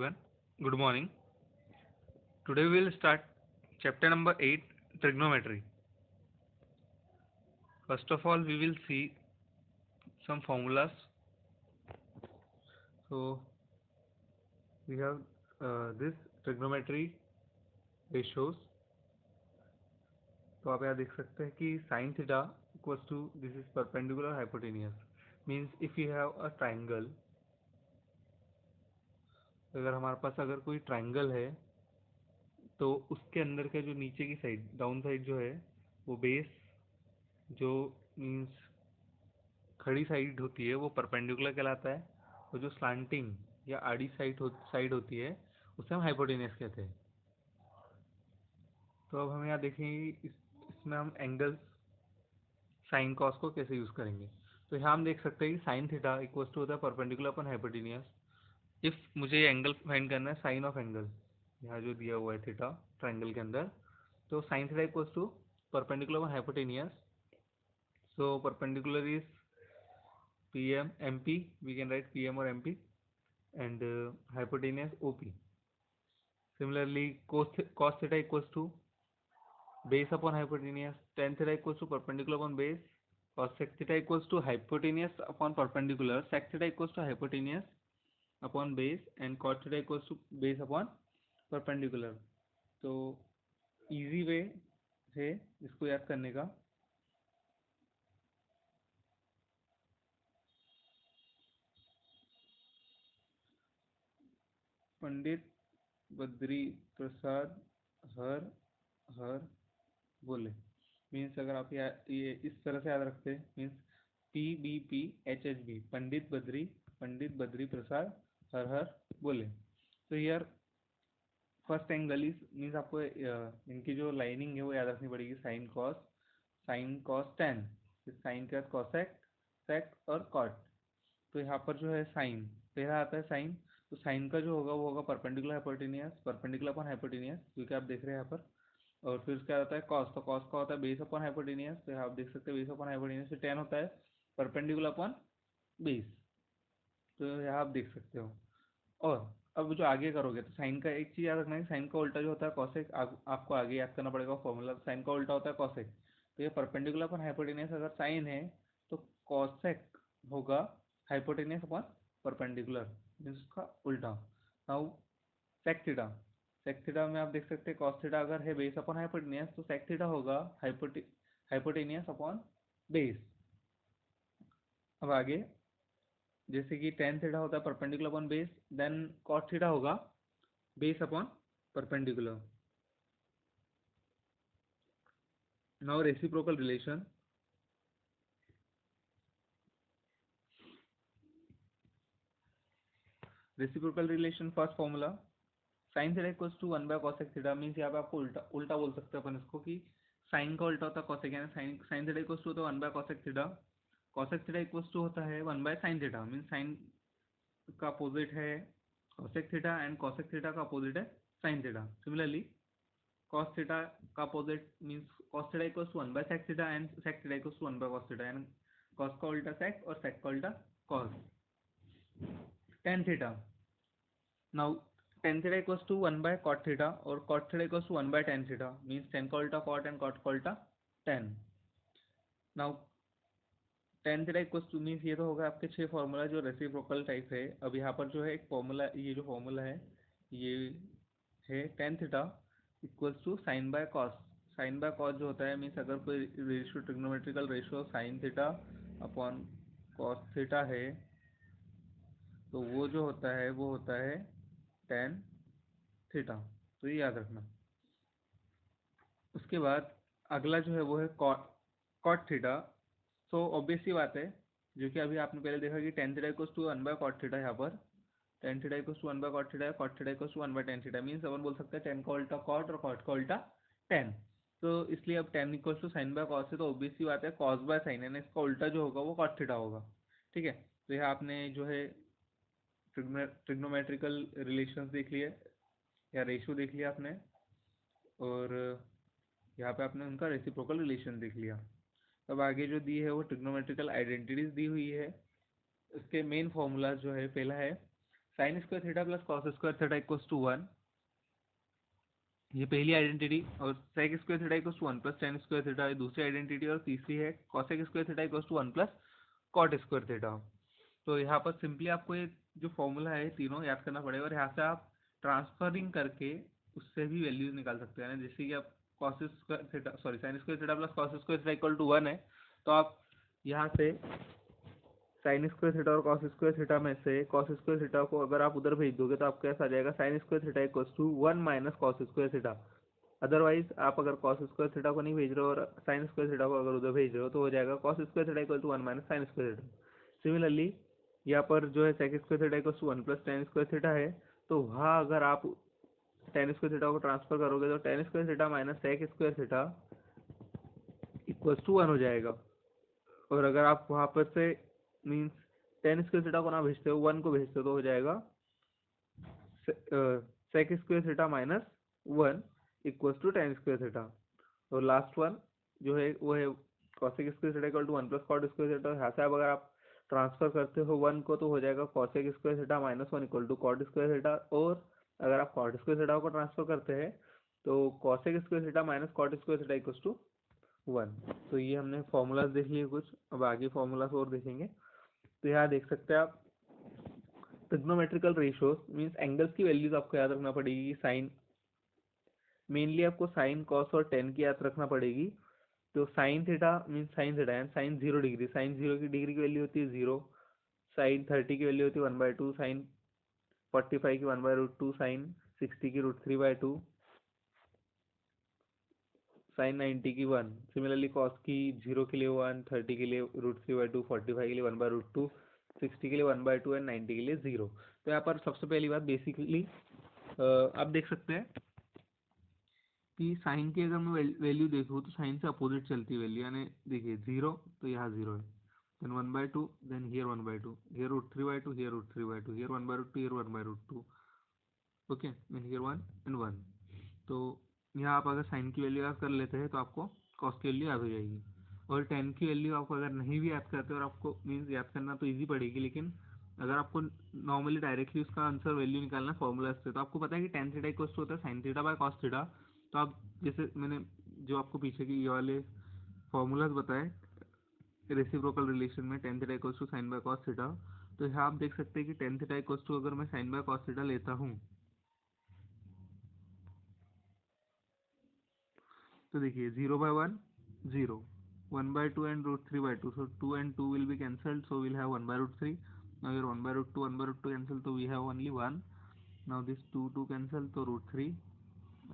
everyone. Good morning. Today we will start chapter number 8, trigonometry. First of all, we will see some formulas. So we have this trigonometry ratios. तो आप यहाँ देख सकते हैं कि sin theta equals to this is perpendicular hypotenuse. Means if you have a triangle, अगर हमारे पास अगर कोई ट्राइंगल है तो उसके अंदर का जो नीचे की साइड डाउन साइड जो है वो बेस जो मीन्स खड़ी साइड होती है वो परपेंडिकुलर कहलाता है, और जो स्लांटिंग या आड़ी साइड होती है उसे हम हाइपोटेनियस कहते हैं। तो अब हम यहाँ देखेंगे इसमें हम एंगल साइन कॉस को कैसे यूज़ करेंगे। तो यहाँ हम देख सकते हैं कि साइन थीटा इक्वल्स टू होता है परपेंडिकुलर अपन हाइपोटेनियस। इफ मुझे ये एंगल फाइंड करना है साइन ऑफ एंगल, यहाँ जो दिया हुआ है थीटा ट्राइंगल के अंदर, तो sine theta equals to perpendicular upon hypotenuse. So perpendicular is PM MP, we can write PM or MP, and hypotenuse OP. Similarly, cos theta equals to base upon hypotenuse, tan theta equals to perpendicular upon base, cos sec theta equals to hypotenuse upon perpendicular, sec theta equals to hypotenuse upon base, and cot theta equals to base upon perpendicular. तो easy way है इसको याद करने का। पंडित बद्री प्रसाद हर हर बोले। Means अगर आप ये इस तरह से याद रखते हैं, मीन्स PBPHHB, पंडित बद्री प्रसाद हर हर बोले। तो यार फर्स्ट एंगल इज मीन्स आपको इनकी जो लाइनिंग है वो याद रखनी पड़ेगी, साइन कॉस टेन, साइन के बाद कॉसेक सेक और कॉट। तो यहाँ पर जो है साइन पहला आता है साइन, तो साइन का जो होगा वो होगा perpendicular hypotenuse, perpendicular upon hypotenuse क्योंकि आप देख रहे हैं यहाँ पर। और फिर उसके बाद आता है कॉस, तो कॉस का होता है बेस अपॉन हाइपोटेनियस, तो आप देख सकते हैं बेस अपॉन हाइपोटेनियस, फिर टेन होता है परपेंडिकुलर अपॉन बेस, तो यहाँ आप देख सकते हो। और अब जो आगे करोगे तो साइन का एक चीज़ याद रखना है, साइन का उल्टा जो होता है कॉसेक, आपको आगे याद करना पड़ेगा फॉर्मूला। साइन का उल्टा होता है कॉसेक, तो ये परपेंडिकुलर अपॉन हाइपोटेनियस अगर साइन है तो कॉसेक होगा हाइपोटेनियस अपॉन परपेंडिकुलर, मीन्स उसका उल्टा। Now sec theta, sec theta में आप देख सकते हैं कॉस थीटा अगर है बेस अपॉन हाइपोटेनियस तो सेक थीटा होगा हाइपोटेनियस अपॉन बेस। अब आगे जैसे कि टेन थीटा होता है perpendicular upon base, then cot theta होगा base upon perpendicular. Now reciprocal relation, reciprocal relation first formula sine theta equals to 1 by cosec theta, means यहाँ पे आपको उल्टा बोल सकते हैं अपन इसको कि साइन का उल्टा होता है कॉसेक, यानी साइन थीटा इक्वल्स टू होता है 1 by cosec theta, cosec theta equals to होता है 1 by sine theta, means sine का अपोजिट है cosec theta and cosec theta का अपोजिट है sine theta. Similarly cos theta का अपोजिट means cos theta equals to 1 by sec theta and sec theta equals to 1 by cos theta, and cos का उल्टा sec और sec का उल्टा cos। tan theta, now tan theta equals to 1 by cot theta और cot theta equals to 1 by tan theta, means tan का उल्टा cot and cot का उल्टा tan। Now tan theta equals to means ये तो होगा आपके 6 फॉर्मूला जो रेसिप्रोकल टाइप है। अब यहाँ पर जो है एक फॉर्मूला, ये जो फॉर्मूला है ये है tan theta equals to sine by cos. Sine by cos जो होता है मीन्स अगर कोई ratio trigonometrical ratio sine theta upon cos theta है तो वो जो होता है वो होता है टेन थीटा, तो ये याद रखना। उसके बाद अगला जो है वो है कॉट थीटा। सो ऑब्वियस सी बात है जो कि अभी आपने पहले देखा कि tan theta equals to 1 by cot theta, यहाँ पर tan theta equals to 1 by cot theta, cot theta equals to 1 by tan theta, means अपन बोल सकते हैं टेन का उल्टा कॉट और कॉट का उल्टा टेन। तो इसलिए अब tan equals to sine by cos है तो ऑब्वियस सी बात है कॉस बाय साइन, यानी इसका उल्टा जो होगा वो कॉट थीटा होगा। ठीक है, तो यहाँ आपने जो है ट्रिग्नोमेट्रिकल रिलेशंस देख लिए या रेशियो देख लिया आपने, और यहाँ पे आपने उनका रेसिप्रोकल रिलेशन देख लिया। अब आगे जो दी है वो ट्रिग्नोमेट्रिकल आइडेंटिटीज दी हुई है। इसके मेन फॉर्मूला जो है पहला है sine square theta plus cos square theta equals to 1, ये पहली आइडेंटिटी, और sec square theta equals to 1 plus tan square theta दूसरी आइडेंटिटी, और तीसरी है cosec square theta equals to 1 plus cot square theta. तो यहाँ पर सिंपली आपको ये जो फॉर्मूला है तीनों याद करना पड़ेगा, और यहाँ से आप ट्रांसफरिंग करके उससे भी वैल्यूज निकाल सकते हैं। जैसे कि आप cos square theta sorry sine square theta plus cos square theta equal to 1 है, तो आप यहाँ से साइन स्क्वायर थीटा और कॉस स्क्वायर थीटा में से कॉस स्क्वायर थीटा को अगर आप उधर भेज दोगे तो आपको कैसा आ जाएगा, sine square theta equals to 1 minus cos square theta. Otherwise आप अगर कॉस स्क्वायर थीटा को नहीं भेज रहे हो और साइन स्क्वायर थीटा को अगर उधर भेज रहे हो तो हो जाएगा cos square theta equal to 1 minus sine square theta. Similarly यहाँ पर जो है sec square theta equal to 1 plus tan square theta है, तो वहाँ अगर आप टेन स्क्वायर थीटा को ट्रांसफर करोगे तो tan square theta minus sec square theta equal to 1 हो जाएगा। और अगर आप वहाँ पर से मीन्स टेन स्क्वायर थीटा को ना भेजते हो 1 को भेजते हो तो हो जाएगा sec square theta minus 1 equals to tan square theta. और लास्ट वन जो है वो है cosec square theta equal to 1 plus cot square theta. यहाँ से अब अगर आप ट्रांसफर करते हो 1 को तो हो जाएगा cosec square theta minus 1 equal to cot square theta. और अगर आप कॉट स्क्वायर थीटा को ट्रांसफर करते हैं तो cosec square theta minus cot square theta equals to 1। तो ये हमने फॉर्मूलाज देख लिए कुछ, अब आगे फॉर्मूलाज और देखेंगे। तो यहाँ देख सकते हैं आप ट्रिग्नोमेट्रिकल रेशियोज मीन्स एंगल्स की वैल्यूज आपको याद रखना पड़ेगी। साइन मेनली आपको साइन कॉस और टेन की याद रखना पड़ेगी। तो sine theta mean sine theta and sine 0 degree, sine 0 की डिग्री की वैल्यू होती है 0, साइन 30 की वैल्यू होती है 1/2, साइन 45 की 1/√2, साइन 60 की √3/2, साइन 90 की 1। सिमिलरली कॉस की 0 के लिए 1, 30 के लिए √3/2, 45 के लिए 1/√2, 60 के लिए 1/2 एंड 90 के लिए 0। तो यहाँ पर सबसे पहली बात बेसिकली आप देख सकते हैं कि साइन की अगर मैं वैल्यू देखूँ तो साइन से अपोजिट चलती है वैल्यू, यानी देखिए 0 तो यहाँ 0 है, then 1/2, then here 1/2, here √3/2, here √3/2, here 1/2, here 1/2, okay, then here 1 and 1। तो यहाँ आप अगर साइन की वैल्यू याद कर लेते हैं तो आपको कॉस की वैल्यू याद हो जाएगी। और टेन की वैल्यू आपको अगर नहीं भी याद करते और आपको मीन्स याद करना तो ईजी पड़ेगी, लेकिन अगर आपको नॉर्मली डायरेक्टली उसका आंसर वैल्यू निकालना फॉर्मूला से, तो आपको पता है कि टेन थीटा इक्वल्स टू होता है sine theta by cos theta. तो आप जैसे मैंने जो आपको पीछे की ये वाले फॉर्मूलाज बताए रेसिप्रोकल रिलेशन में, tan theta equals to sine by cos theta, तो यहाँ आप देख सकते हैं कि टेन थीटा इक्वल्स टू अगर मैं साइन बाय कॉस थीटा लेता हूँ तो देखिए 0/1 0, 1/2 and √3/2, so 2 and 2 will be cancelled, so we'll have 1/√3. Now here 1/√2 1/√2 cancel, so we have only 1. Now this 2 cancel, तो √3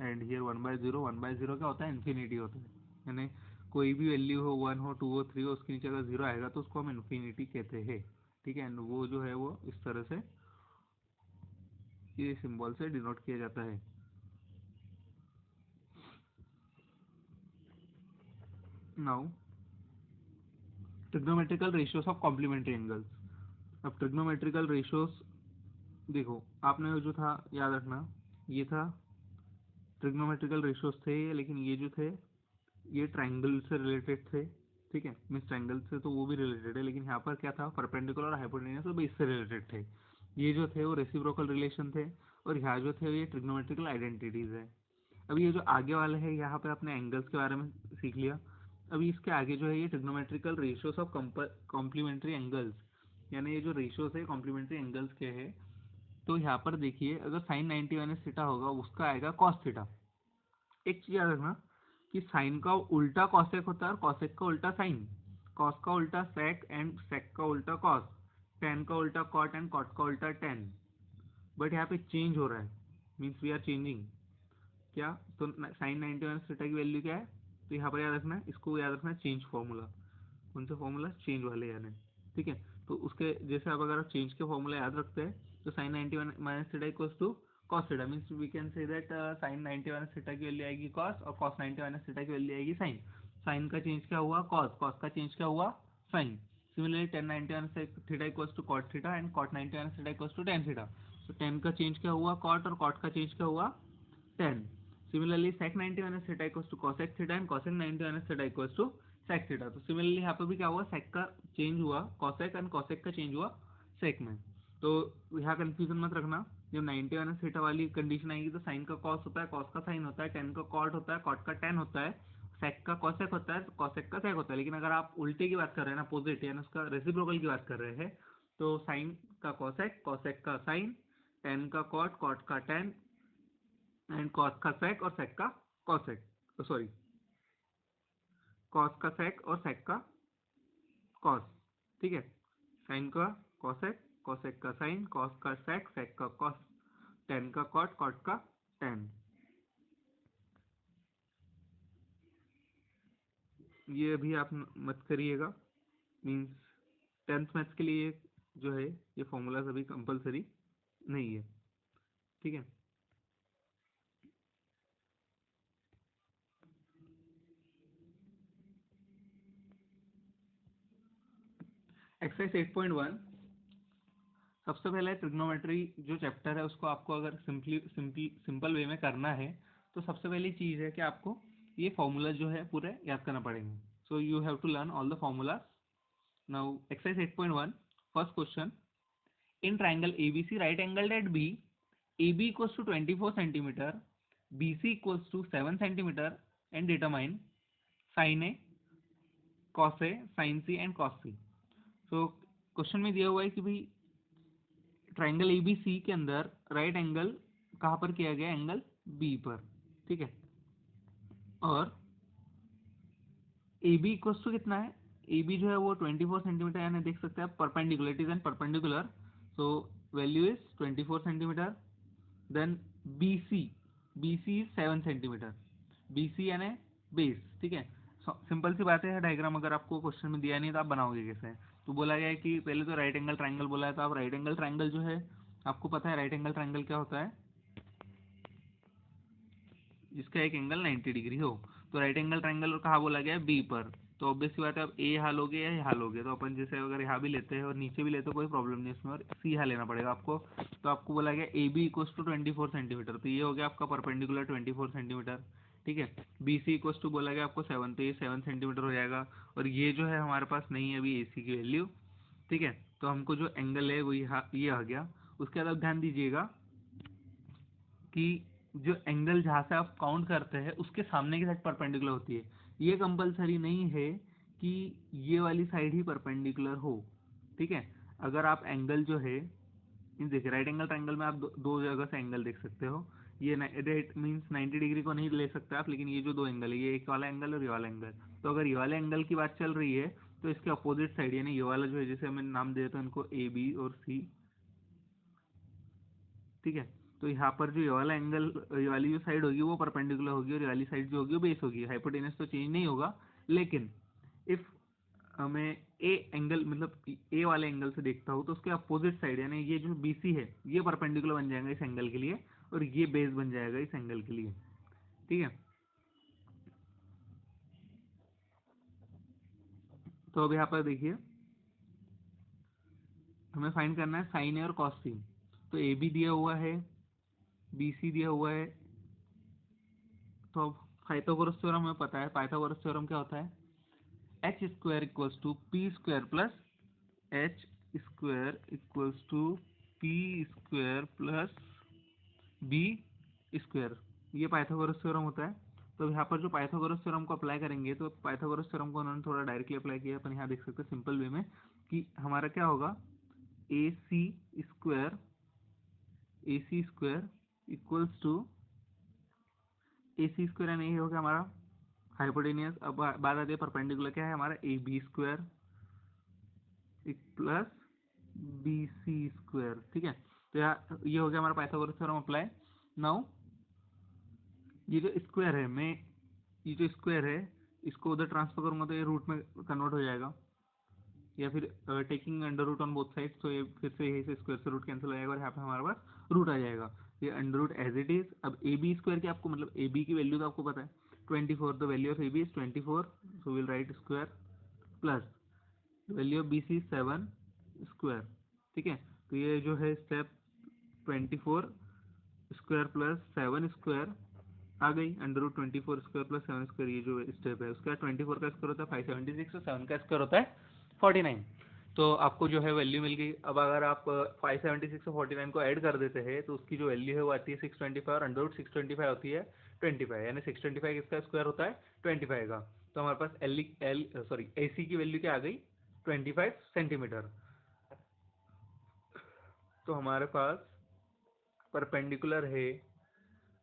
and here 1/0, 1/0 क्या होता है, इन्फिनिटी होता है, यानी कोई भी वैल्यू हो 1 हो 2 हो 3 हो उसके नीचे अगर 0 आएगा तो उसको हम इन्फिनिटी कहते हैं। ठीक है, एंड वो जो है वो इस तरह से ये सिंबल से डिनोट किया जाता है। Now trigonometrical ratios of complementary angles. अब ट्रिग्नोमेट्रिकल रेशियोज देखो, आपने जो था याद रखना, ये था ट्रिग्नोमेट्रिकल रेशियोज थे, लेकिन ये जो थे ये ट्राइंगल से रिलेटेड थे। ठीक है, मीन्स ट्राइंगल से तो वो भी रिलेटेड है, लेकिन यहाँ पर क्या था, परपेंडिकुलर और हाइपोटेन्यूस तो बेस से रिलेटेड थे। ये जो थे वो रेसिप्रोकल रिलेशन थे, और यहाँ जो थे ये ट्रिग्नोमेट्रिकल आइडेंटिटीज है। अभी ये जो आगे वाले है यहाँ पे अपने एंगल्स के बारे में सीख लिया। अभी इसके आगे जो है ये trigonometrical ratios of complementary angles, यानी ये जो रेशियोज है कॉम्प्लीमेंट्री एंगल्स के है। तो यहाँ पर देखिए अगर साइन 90 माइनस थीटा होगा उसका आएगा कॉस थीटा। एक चीज याद रखना कि साइन का उल्टा कॉसेक होता है और कॉसेक का उल्टा साइन, कॉस का उल्टा सेक एंड सेक का उल्टा कॉस, टेन का उल्टा कॉट एंड कॉट का उल्टा टेन। बट यहाँ पे चेंज हो रहा है, मीन्स वी आर चेंजिंग क्या, तो साइन 90 माइनस थीटा की वैल्यू क्या है, तो यहाँ पर याद रखना है, इसको याद रखना है चेंज फॉर्मूला। कौन सा फॉर्मूला, चेंज वाले यानी। ठीक है, तो उसके जैसे आप अगर आप चेंज के फॉर्मूला याद रखते हैं तो sine 90 minus theta equals to cos theta, means we can say that sine 90 minus theta की वैल्यू आएगी कॉस और कॉस 90 माइनस थीटा की वैल्यू आएगी साइन। साइन का चेंज क्या हुआ कॉस, कॉस का चेंज क्या हुआ sine. Similarly tan 90 minus theta equals to cot theta and cot 90 minus theta equals to tan theta. तो टेन का चेंज क्या हुआ कॉट और कॉट का चेंज क्या हुआ ten. Similarly, sec 90 minus theta equals to cosec theta and cosec 90 minus theta equals to sec theta। तो similarly यहाँ पर भी क्या हुआ, sec का चेंज हुआ cosec एंड cosec का चेंज हुआ sec में। तो यहाँ कंफ्यूजन मत रखना, जब 90 माइनस थीटा वाली कंडीशन आएगी तो साइन का कॉस होता है, कॉस का साइन होता है, टेन का कॉट होता है, कॉट का टेन होता है, सेक का कॉसेक होता है, कॉसेक का सेक होता है। लेकिन अगर आप उल्टे की बात कर रहे हैं ना, अपोजिट यानी उसका रेसिप्रोकल की बात कर रहे हैं, तो साइन का कॉसेक, कॉसेक का साइन, टेन का कॉट, कॉट का टेन, एंड कॉस का सेक और सेक का कॉसेक, सॉरी कॉस का सेक और सेक का कॉस। ठीक है, साइन का कॉसेक, कॉसेक का साइन, कॉस का सेक, सेक का कॉस, टेन का कॉट, कॉट का टेन। ये अभी आप मत करिएगा, मीन्स टेंथ मैथ्स के लिए जो है ये फॉर्मूलाज अभी कंपलसरी नहीं है। ठीक है, एक्सरसाइज 8.1, सबसे पहले ट्रिग्नोमेट्री जो चैप्टर है उसको आपको अगर सिंपल वे में करना है तो सबसे पहली चीज़ है कि आपको ये फॉर्मूला जो है पूरे याद करना पड़ेंगे। So you have to learn all the formulas. Now exercise 8.1, first question, in triangle ABC right angled at B, AB equals to 24 centimeter, BC equals to 7 centimeter, and determine sin A, cos A, sin C and cos C। तो question में दिया हुआ है कि भाई triangle ABC के अंदर right angle कहाँ पर किया गया, एंगल B पर। ठीक है, और AB इक्वल्स टू कितना है, AB जो है वो 24 सेंटीमीटर, यानी देख सकते हैं आप perpendicular, it is an perpendicular, so value is 24 centimetre. Then BC, BC is 7 centimetre, BC यानी बेस। ठीक है, सिंपल सी बात है, डायग्राम अगर आपको क्वेश्चन में दिया नहीं तो आप बनाओगे कैसे। तो बोला गया है कि पहले तो राइट एंगल ट्राइंगल बोला है, तो आप राइट एंगल ट्राइंगल जो है, आपको पता है राइट एंगल ट्राइंगल क्या होता है, जिसका एक एंगल 90 डिग्री हो। तो राइट एंगल ट्राइंगल कहाँ बोला गया है, बी पर। तो ऑब्वियस सी बात है, अब ए यहाँ लोगे या यहाँ लोगे, तो अपन जैसे अगर यहाँ भी लेते हैं और नीचे भी लेते हैं कोई प्रॉब्लम नहीं इसमें, और सी यहाँ लेना पड़ेगा आपको। तो आपको बोला गया A B equals to 24 centimetre, तो ये हो गया आपका परपेंडिकुलर 24 सेंटीमीटर। ठीक है, बी सी इक्वस टू बोला गया आपको 7, तो ये 7 सेंटीमीटर हो जाएगा। और ये जो है हमारे पास नहीं है अभी ए सी की वैल्यू। ठीक है, तो हमको जो एंगल है वो यहाँ ये आ गया। उसके बाद ध्यान दीजिएगा कि जो एंगल जहाँ से आप काउंट करते हैं उसके सामने की साइड परपेंडिकुलर होती है। ये कंपलसरी नहीं है कि ये वाली साइड ही परपेंडिकुलर हो। ठीक है, अगर आप एंगल जो है, देखिए राइट एंगल ट्राइंगल में आप दो जगह से एंगल देख सकते हो। ये रेट मीन्स 90 डिग्री को नहीं ले सकते आप, लेकिन ये जो दो एंगल है, ये एक वाला एंगल और ये वाला एंगल। तो अगर ये वाले एंगल की बात चल रही है तो इसके अपोजिट साइड यानी ये वाला जो है, जैसे मैं नाम दे देता हूँ इनको ए बी और सी। ठीक है, तो यहाँ पर जो ये वाला एंगल, ये वाली जो साइड होगी वो परपेंडिकुलर होगी, और ये वाली साइड जो होगी वो बेस होगी। हाइपोटेनस तो चेंज नहीं होगा, लेकिन इफ मैं ए एंगल मतलब ए वाले एंगल से देखता हूँ तो उसके अपोजिट साइड यानी ये जो BC है ये परपेंडिकुलर बन जाएगा इस एंगल के लिए, और ये बेस बन जाएगा इस एंगल के लिए। ठीक है, तो अब यहाँ पर देखिए हमें फाइंड करना है साइन ए और कॉस सी। तो ए बी दिया हुआ है, BC दिया हुआ है, तो अब पाइथागोरस थ्योरम हमें पता है। पाइथागोरस थ्योरम क्या होता है, H square equals to P square plus H square equals to P square plus B square, ये पाइथागोरस थ्योरम होता है। तो यहाँ पर जो पाइथागोरस थ्योरम को अप्लाई करेंगे, तो पाइथागोरस थ्योरम को उन्होंने थोड़ा डायरेक्टली अप्लाई किया, अपन यहाँ देख सकते हैं सिंपल वे में कि हमारा क्या होगा, A C square, A C square equals to A C square, यानी ये हो गया हमारा हाइपोटेनियस। अब बात आती है परपेंडिकुलर, क्या है हमारा A B square plus B C square. ठीक है, तो ये हो गया हमारा पाइथागोरस थ्योरम अप्लाई। नाउ ये जो स्क्वायर है, मैं ये जो स्क्वायर है इसको उधर ट्रांसफर करूंगा तो ये रूट में कन्वर्ट हो जाएगा, या फिर taking under root on both side, तो ये फिर से यही से स्क्वायर से रूट कैंसिल हो जाएगा और यहाँ पे हमारे पास रूट आ जाएगा। ये under root as it is. अब ए बी स्क्वायर की आपको मतलब ए बी की वैल्यू तो आपको पता है 24, the value of A B is 24, so will write square plus value of B C 7 square. ठीक है, तो ये जो है स्टेप 24 स्क्वायर प्लस 7 स्क्वायर आ गई, under root 24 square plus 7 square, ये जो स्टेप है उसका 24 का स्क्वायर होता है 576 और 7 का स्क्वायर होता है 49। तो आपको जो है वैल्यू मिल गई। अब अगर आप 576 और 49 को ऐड कर देते हैं तो उसकी जो वैल्यू है वो आती है 625 और अंडर रूट 625 होती है 25, यानी 625 किसका स्क्वायर होता है 25 का। तो हमारे पास ए सी की वैल्यू क्या आ गई 25 सेंटीमीटर। तो हमारे पास परपेंडिकुलर है,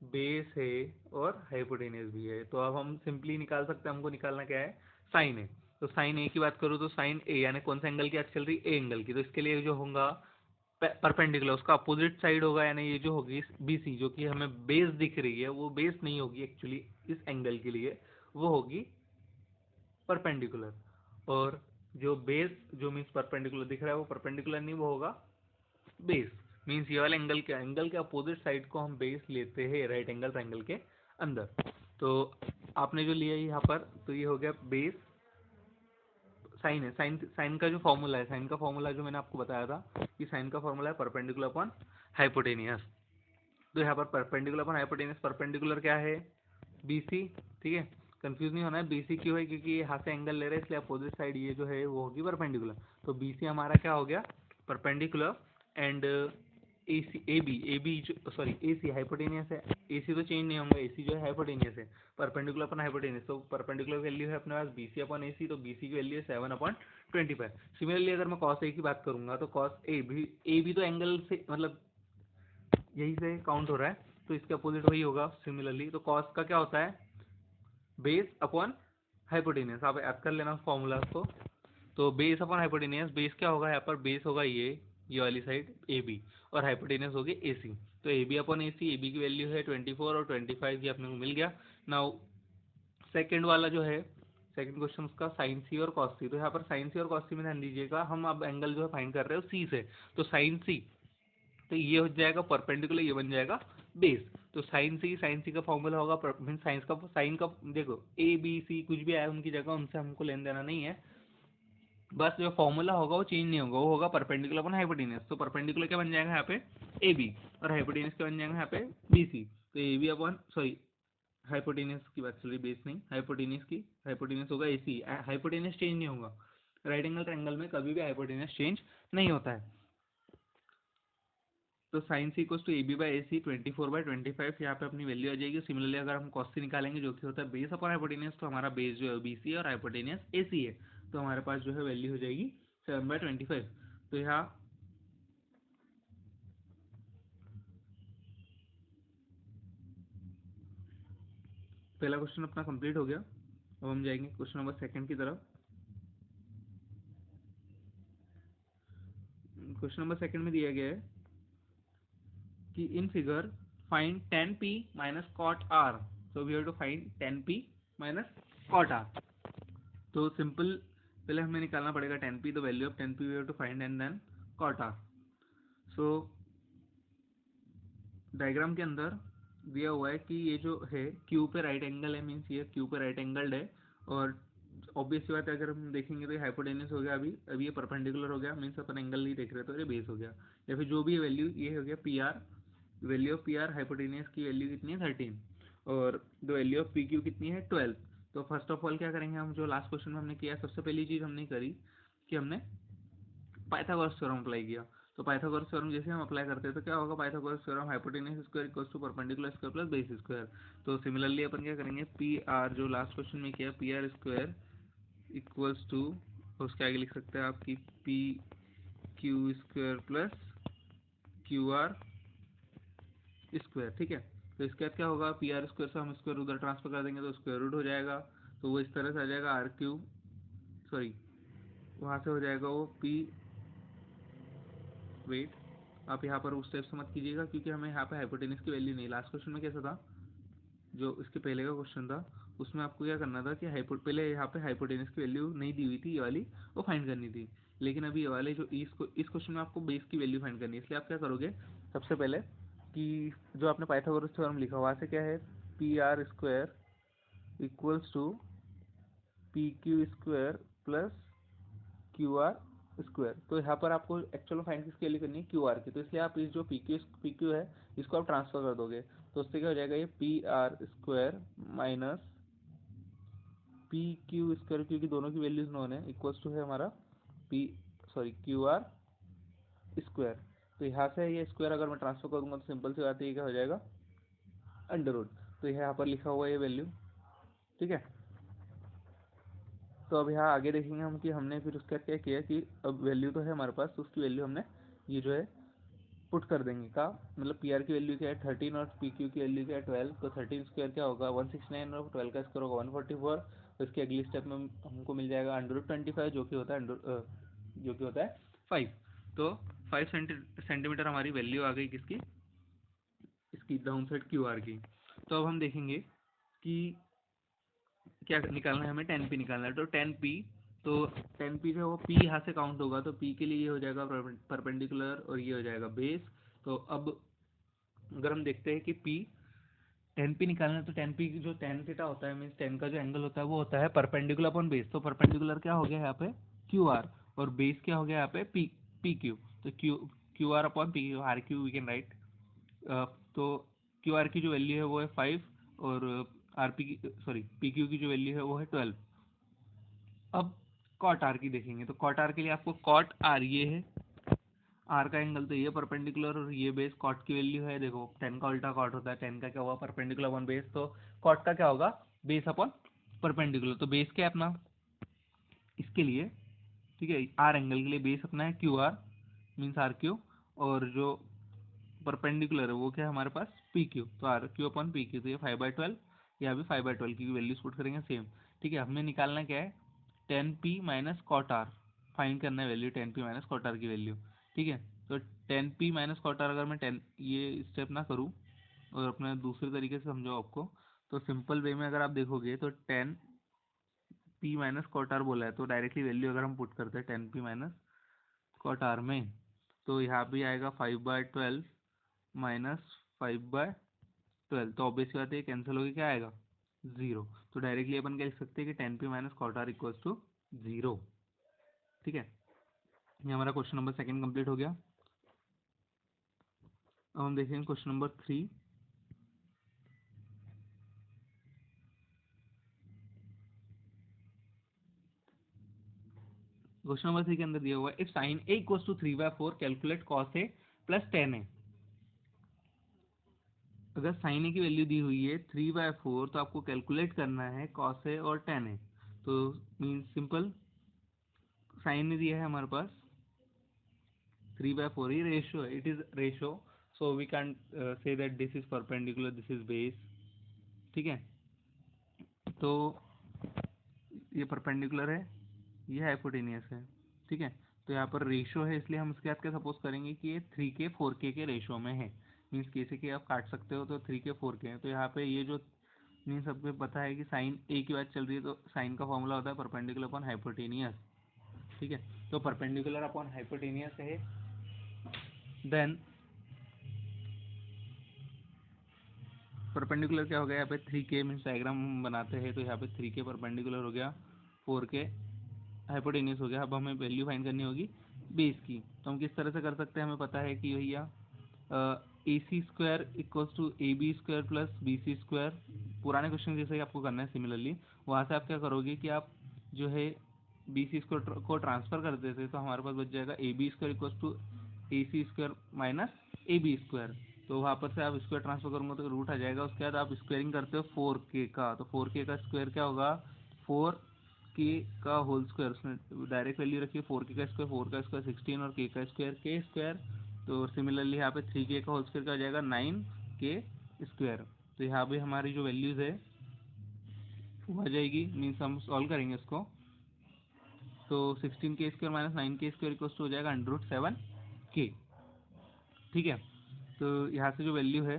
बेस है और हाइपोटेन्यूज भी है। तो अब हम सिंपली निकाल सकते हैं, हमको निकालना क्या है साइन ए। तो साइन ए की बात करूँ तो साइन ए यानी कौन सा एंगल की आज चल रही ए एंगल की, तो इसके लिए जो होगा परपेंडिकुलर उसका अपोजिट साइड होगा, यानी ये जो होगी बी सी जो कि हमें बेस दिख रही है वो बेस नहीं होगी एक्चुअली इस एंगल के लिए, वो होगी परपेंडिकुलर। और जो बेस जो मीन्स परपेंडिकुलर दिख रहा है वो परपेंडिकुलर नहीं, वो होगा बेस। मीन्स ये वाले एंगल के अपोजिट साइड को हम बेस लेते हैं राइट एंगल ट्रायंगल के अंदर। तो आपने जो लिया यहाँ पर तो ये हो गया बेस। साइन है, साइन साइन का जो फॉर्मूला है, साइन का फॉर्मूला जो मैंने आपको बताया था कि साइन का फॉर्मूला है परपेंडिकुलर अपॉन हाइपोटेनियस। तो यहाँ पर परपेंडिकुलर अपॉन हाइपोटेनियस, परपेंडिकुलर क्या है बी सी, ठीक है। कंफ्यूज नहीं होना है, बी सी क्यों है क्योंकि यहाँ से एंगल ले रहे हैं इसलिए अपोजिट साइड ये जो है वो होगी परपेंडिकुलर। तो बी सी हमारा क्या हो गया perpendicular and A C A B sorry A C hypotenuse है। ए सी तो चेंज नहीं होंगे, ए सी जो है हाइपोटेनियस है, परपेंडिकुलर अपन हाइपोटेनियस। तो परपेंडिकुलर वैल्यू है अपने पास B C upon A C, तो बी सी की वैल्यू है 7/25। सिमिलरली अगर मैं कॉस ए की बात करूंगा तो कॉस ए भी तो एंगल से मतलब यही से काउंट हो रहा है, तो इसके अपोजिट वही होगा सिमिलरली। तो कॉस का क्या होता है बेस अपॉन हाइपोटेनियस, आप याद कर लेना फॉर्मूला को। तो बेस अपॉन हाइपोटेनियस, बेस क्या होगा यहाँ पर बेस होगा ये वाली साइड ए बी और हाइपोटेनियस होगी ए सी। तो A B upon A C, A B की वैल्यू है 24 और 25 ये अपने को मिल गया। नाउ सेकंड वाला जो है सेकंड क्वेश्चन उसका साइन सी और कॉस सी। तो यहाँ पर साइन सी और कॉस सी में ध्यान दीजिएगा, हम अब एंगल जो है फाइंड कर रहे हो सी से। तो साइन सी तो ये हो जाएगा परपेंडिकुलर, ये बन जाएगा बेस। तो साइन सी का फॉर्मूला होगा मीन साइन का देखो ए बी सी कुछ भी आए उनकी जगह, उनसे हमको लेन देना नहीं है, बस जो फॉर्मूला होगा वो चेंज नहीं होगा, वो होगा परपेंडिकुलर अपन हाइपोटेनियस। तो परपेंडिकुलर क्या बन जाएगा यहाँ पे ए बी और हाइपोटेनियस क्या बन जाएगा यहाँ पे बी सी। तो A B upon sorry hypotenuse की बात चल रही, बेस नहीं हाइपोटेनियस की, हाइपोटेनियस होगा ए सी, हाइपोटेनियस चेंज नहीं होगा। राइट एंगल ट्रायंगल में कभी भी हाइपोटेनियस चेंज नहीं होता है। तो sine C equals to A B by A C 24/25 यहाँ पे अपनी वैल्यू आ जाएगी। सिमिलरली अगर हम कॉस सी निकालेंगे जो कि होता है बेस अपॉन हाइपोटेनियस, तो हमारा बेस जो है बी सी और हाइपोटेनियस ए सी है। तो हमारे पास जो है वैल्यू हो जाएगी 7/25। तो यहाँ पहला क्वेश्चन अपना कंप्लीट हो गया। अब हम जाएंगे क्वेश्चन नंबर सेकंड की तरफ। क्वेश्चन नंबर सेकंड में दिया गया है कि in figure find tan p minus cot r, so we have to find tan p minus cot r। तो सिंपल पहले हमें निकालना पड़ेगा tan p, तो value of tan p we have to find and then cot r। So diagram के अंदर दिया हुआ है कि ये जो है क्यू पे राइट एंगल है, मीन्स ये क्यू पे राइट एंगल्ड है। और ऑब्वियस सी बात है अगर हम देखेंगे तो ये हाइपोटेनस हो गया, अभी ये परपेंडिकुलर हो गया, मीन्स अपन एंगल नहीं देख रहे तो ये बेस हो गया। या फिर जो भी वैल्यू ये हो गया P R, value of P R hypotenuse की वैल्यू कितनी है 13 और the value of P Q कितनी है 12। तो फर्स्ट ऑफ ऑल क्या करेंगे हम, जो लास्ट क्वेश्चन में हमने किया सबसे पहली चीज़ हमने करी कि हमने पाइथागोरस थ्योरम अप्लाई किया। तो पाइथागोरस थ्योरम जैसे हम अप्लाई करते हैं तो क्या होगा Pythagoras theorem hypotenuse square equals to perpendicular square plus base square. तो सिमिलरली अपन क्या करेंगे पी आर जो लास्ट क्वेश्चन में किया P R square equals to उसके आगे लिख सकते हैं आपकी P Q square plus Q R square, ठीक है। तो इसके बाद क्या होगा पी आर स्क्वायर से हम स्क्वायर उधर ट्रांसफर कर देंगे तो स्क्वायर रूट हो जाएगा। तो वो इस तरह से आ जाएगा आर क्यूब सॉरी वहाँ से हो जाएगा वो पी वेट। आप यहाँ पर उस टाइप से मत कीजिएगा क्योंकि हमें यहाँ पे हाइपोटेनस की वैल्यू नहीं, लास्ट क्वेश्चन में कैसा था जो इसके पहले का क्वेश्चन था उसमें आपको क्या करना था कि पहले यहाँ पे हाइपोटेनस की वैल्यू नहीं दी हुई थी ये वाली, वो फाइंड करनी थी। लेकिन अभी ये वाले जो इस क्वेश्चन में आपको बेस की वैल्यू फाइंड करनी है, इसलिए आप क्या करोगे सबसे पहले कि जो आपने पाइथागोरस थ्योरम लिखा वहाँ से क्या है P R square equals to P Q square plus Q R square. तो यहाँ पर आपको एक्चुअल फाइंड किसकी वैल्यू करनी है क्यू आर की, तो इसलिए आप इस जो पी क्यू है इसको आप ट्रांसफर कर दोगे। तो उससे क्या हो जाएगा ये P R square minus P Q square क्योंकि दोनों की वैल्यूज नोन है इक्वल्स टू है हमारा P sorry Q R square. तो यहाँ से ये स्क्वायर अगर मैं ट्रांसफर करूँगा तो सिंपल सी बात है, ये क्या हो जाएगा, अंडर रूट। तो यह यहाँ पर लिखा हुआ है ये वैल्यू, ठीक है। तो अब यहाँ आगे देखेंगे हम कि हमने फिर उसका क्या किया कि अब वैल्यू तो है हमारे पास, तो उसकी वैल्यू हमने ये जो है पुट कर देंगे का, मतलब पी आर की वैल्यू क्या है 13 और पी क्यू की वैल्यू क्या है 12। तो 13 स्क्वायर क्या होगा 169 और 12 का स्क्वायर होगा 144। तो इसके अगली स्टेप में हमको मिल जाएगा अंडर रूट 25 जो कि होता है जो कि होता है 5। तो 5 सेंटीमीटर हमारी वैल्यू आ गई किसकी, इसकी डाउन साइड क्यू आर की। तो अब हम देखेंगे कि क्या निकालना है, हमें 10 पी निकालना है। तो 10 पी, तो 10 पी जो है वो पी यहाँ से काउंट होगा, तो पी के लिए ये हो जाएगा परपेंडिकुलर और ये हो जाएगा बेस। तो अब अगर हम देखते हैं कि पी 10 पी निकालना है, तो 10 पी जो टेन थीटा होता है, मीन्स 10 का जो एंगल होता है वो होता है परपेंडिकुलर अपॉन बेस। तो परपेंडिकुलर क्या हो गया यहाँ पे क्यू आर, और बेस क्या हो गया यहाँ पे पी पी क्यू। तो Q R upon P Q, R Q we can write. तो क्यू आर की जो वैल्यू है वो है 5, और आर पी की सॉरी पी क्यू की जो वैल्यू है वो है 12। अब कॉट आर की देखेंगे, तो कॉट आर के लिए आपको कॉट आर ये है, आर का एंगल तो ये परपेंडिकुलर और ये बेस। कॉट की वैल्यू है देखो 10 का उल्टा कॉट होता है, 10 का क्या हुआ परपेंडिकुलर अपॉन बेस, तो कॉट का क्या होगा बेस अपॉन परपेंडिकुलर। तो बेस क्या है अपना इसके लिए, ठीक है, आर एंगल के लिए बेस अपना है Q R means R Q, और जो परपेंडिकुलर है वो क्या है हमारे पास पी क्यू। तो R Q upon P Q, तो ये 5/12, यहाँ भी 5/12 की वैल्यूज पुट करेंगे सेम, ठीक है। हमें निकालना क्या है 10 P minus cot R, find करना है value 10 P minus cot R की वैल्यू, ठीक है। तो 10 पी माइनस कॉट आर अगर मैं 10 ये स्टेप ना करूँ और अपने दूसरे तरीके से समझाओ आपको, तो सिंपल वे में अगर आप देखोगे तो 10 पी माइनस कॉट आर बोला है, तो डायरेक्टली वैल्यू अगर हम पुट करते हैं 10 पी माइनस कॉट आर में, तो यहाँ भी आएगा 5/12 माइनस 5/12। तो ऑब्वियस बात है कैंसिल होकर क्या आएगा 0। तो डायरेक्टली अपन क्या लिख सकते हैं कि 10 P minus cot R equals to 0, ठीक है। ये हमारा क्वेश्चन नंबर 2 कंप्लीट हो गया। अब हम देखेंगे क्वेश्चन नंबर 3। क्वेश्चन नंबर 3 के अंदर दिया हुआ है if sine A equals to 3/4 calculate cos A plus tan A. अगर साइन ए की वैल्यू दी हुई है 3/4, तो आपको कैलकुलेट करना है कॉस ए और टेन ए। तो मीन सिंपल, साइन ए दिया है हमारे पास 3/4, ये रेशियो है, it is ratio, so we can say that this is perpendicular, this is base, ठीक है। तो ये परपेंडिकुलर है, ये हाइपोटेनियस है, ठीक है। तो यहाँ पर रेशियो है, इसलिए हम इसके साथ क्या सपोज करेंगे कि ये 3k 4k के रेशियो में है। मीन्स के से के आप काट सकते हो, तो 3k 4k है। तो यहाँ पे ये जो मीन्स सबको पता है कि साइन ए की बात चल रही है, तो साइन का फॉर्मूला होता है परपेंडिकुलर अपॉन हाइपोटेनियस, ठीक है। तो परपेंडिकुलर अपॉन हाइपोटेनियस है, देन परपेंडिकुलर क्या हो गया यहाँ पे 3k, मीन्स डायग्राम हम बनाते हैं, तो यहाँ पे 3k परपेंडिकुलर हो गया, 4k हाइपोटेनियस हो गया। अब हमें वैल्यू फाइंड करनी होगी बेस की। तो हम किस तरह से कर सकते हैं, हमें पता है कि भैया AC² equals to AB² plus BC²। पुराने क्वेश्चन जैसे ही आपको करना है सिमिलरली, वहाँ से आप क्या करोगे कि आप जो है BC² को ट्रांसफर कर देते, तो हमारे पास बच जाएगा AB² equals to AC² minus AB²। तो वहाँ पर से आप स्क्वायर ट्रांसफर करूँगा तो रूट आ जाएगा, उसके बाद आप स्क्वायरिंग करते हो 4k का, तो 4k का स्क्वायर क्या होगा 4k का होल स्क्वायर, उसने डायरेक्ट वैल्यू रखी है 4k का स्क्वायर, 4 का स्क्वायर 16 और k का स्क्वायर k स्क्वायर। तो सिमिलरली यहाँ पे 3k का होल स्क्वायर का हो जाएगा 9k स्क्वायर। तो यहाँ पे हमारी जो वैल्यूज़ है वो आ जाएगी, मीन्स हम सॉल्व करेंगे इसको, तो 16k square minus 9k square equals to हो जाएगा √7k, ठीक है। तो यहाँ से जो वैल्यू है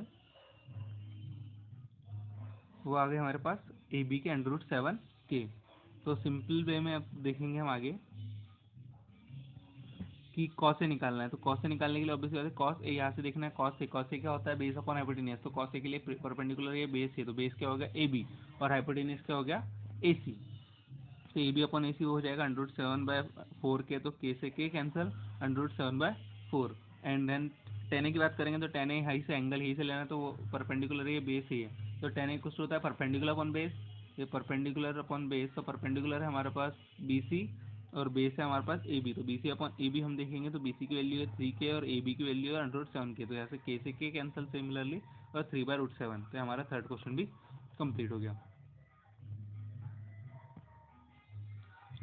वो आ गए हमारे पास ए बी के √7k। तो सिंपल वे में अब देखेंगे हम आगे कि कॉस से निकालना है। तो कॉस से निकालने के लिए ऑब्वियसली बात है कॉस ए यहाँ से देखना है, कॉस ए क्या होता है बेस अपॉन हाइपोटेनियस। तो कॉस ए के लिए परपेंडिकुलर ये बेस है, तो बेस क्या हो गया ए बी, और हाइपोटेनियस क्या हो गया ए सी। तो ए बी अपॉन ए सी हो जाएगा √7/4k, तो k से k cancel, √7/4। And then tan A की बात करेंगे, तो टेन ए हाई से एंगल ही से लेना, तो वो परपेंडिकुलर है, ये बेस ही है। तो टेन ए कुछ होता है परपेंडिकुलर अपॉन बेस, ये परपेंडिकुलर अपॉन बेस, तो परपेंडिकुलर है हमारे पास बी सी, और बेस है हमारे पास ए बी, तो B C upon A B हम देखेंगे तो बी सी की वैल्यू है 3k और ए बी की वैल्यू है √7k, तो यहाँ से k से k कैंसिल सिमिलरली और 3/√7, तो हमारा थर्ड क्वेश्चन भी कंप्लीट हो गया।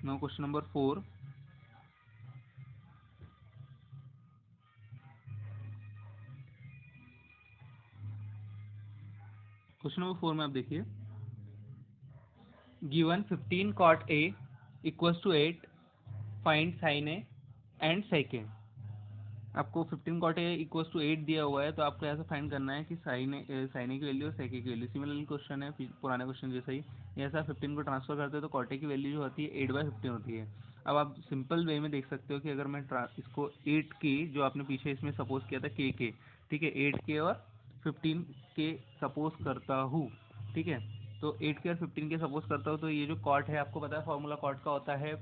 Now question number 4। Question number 4 में आप देखिए, given 15 cot a equals to 8, find sin a and sec a। आपको 15 cot a इक्वल्स टू 8 दिया हुआ है, तो आपको यहाँ से फाइंड करना है कि sin a की वैल्यू और sec a की वैल्यू। सिमिलरली क्वेश्चन है पुराने क्वेश्चन जैसा ही, जैसा 15 को ट्रांसफर करते हैं तो cot a की वैल्यू जो होती है 8/15 होती है। अब आप सिंपल वे में देख सकते हो कि अगर मैं इसको 8k जो आपने पीछे इसमें सपोज किया था k, ठीक है, 8k और 15k सपोज करता हूँ, ठीक है, तो 8k और 15k सपोज करता हूँ, तो ये जो कॉट है आपको पता है फॉर्मूला कॉट का होता है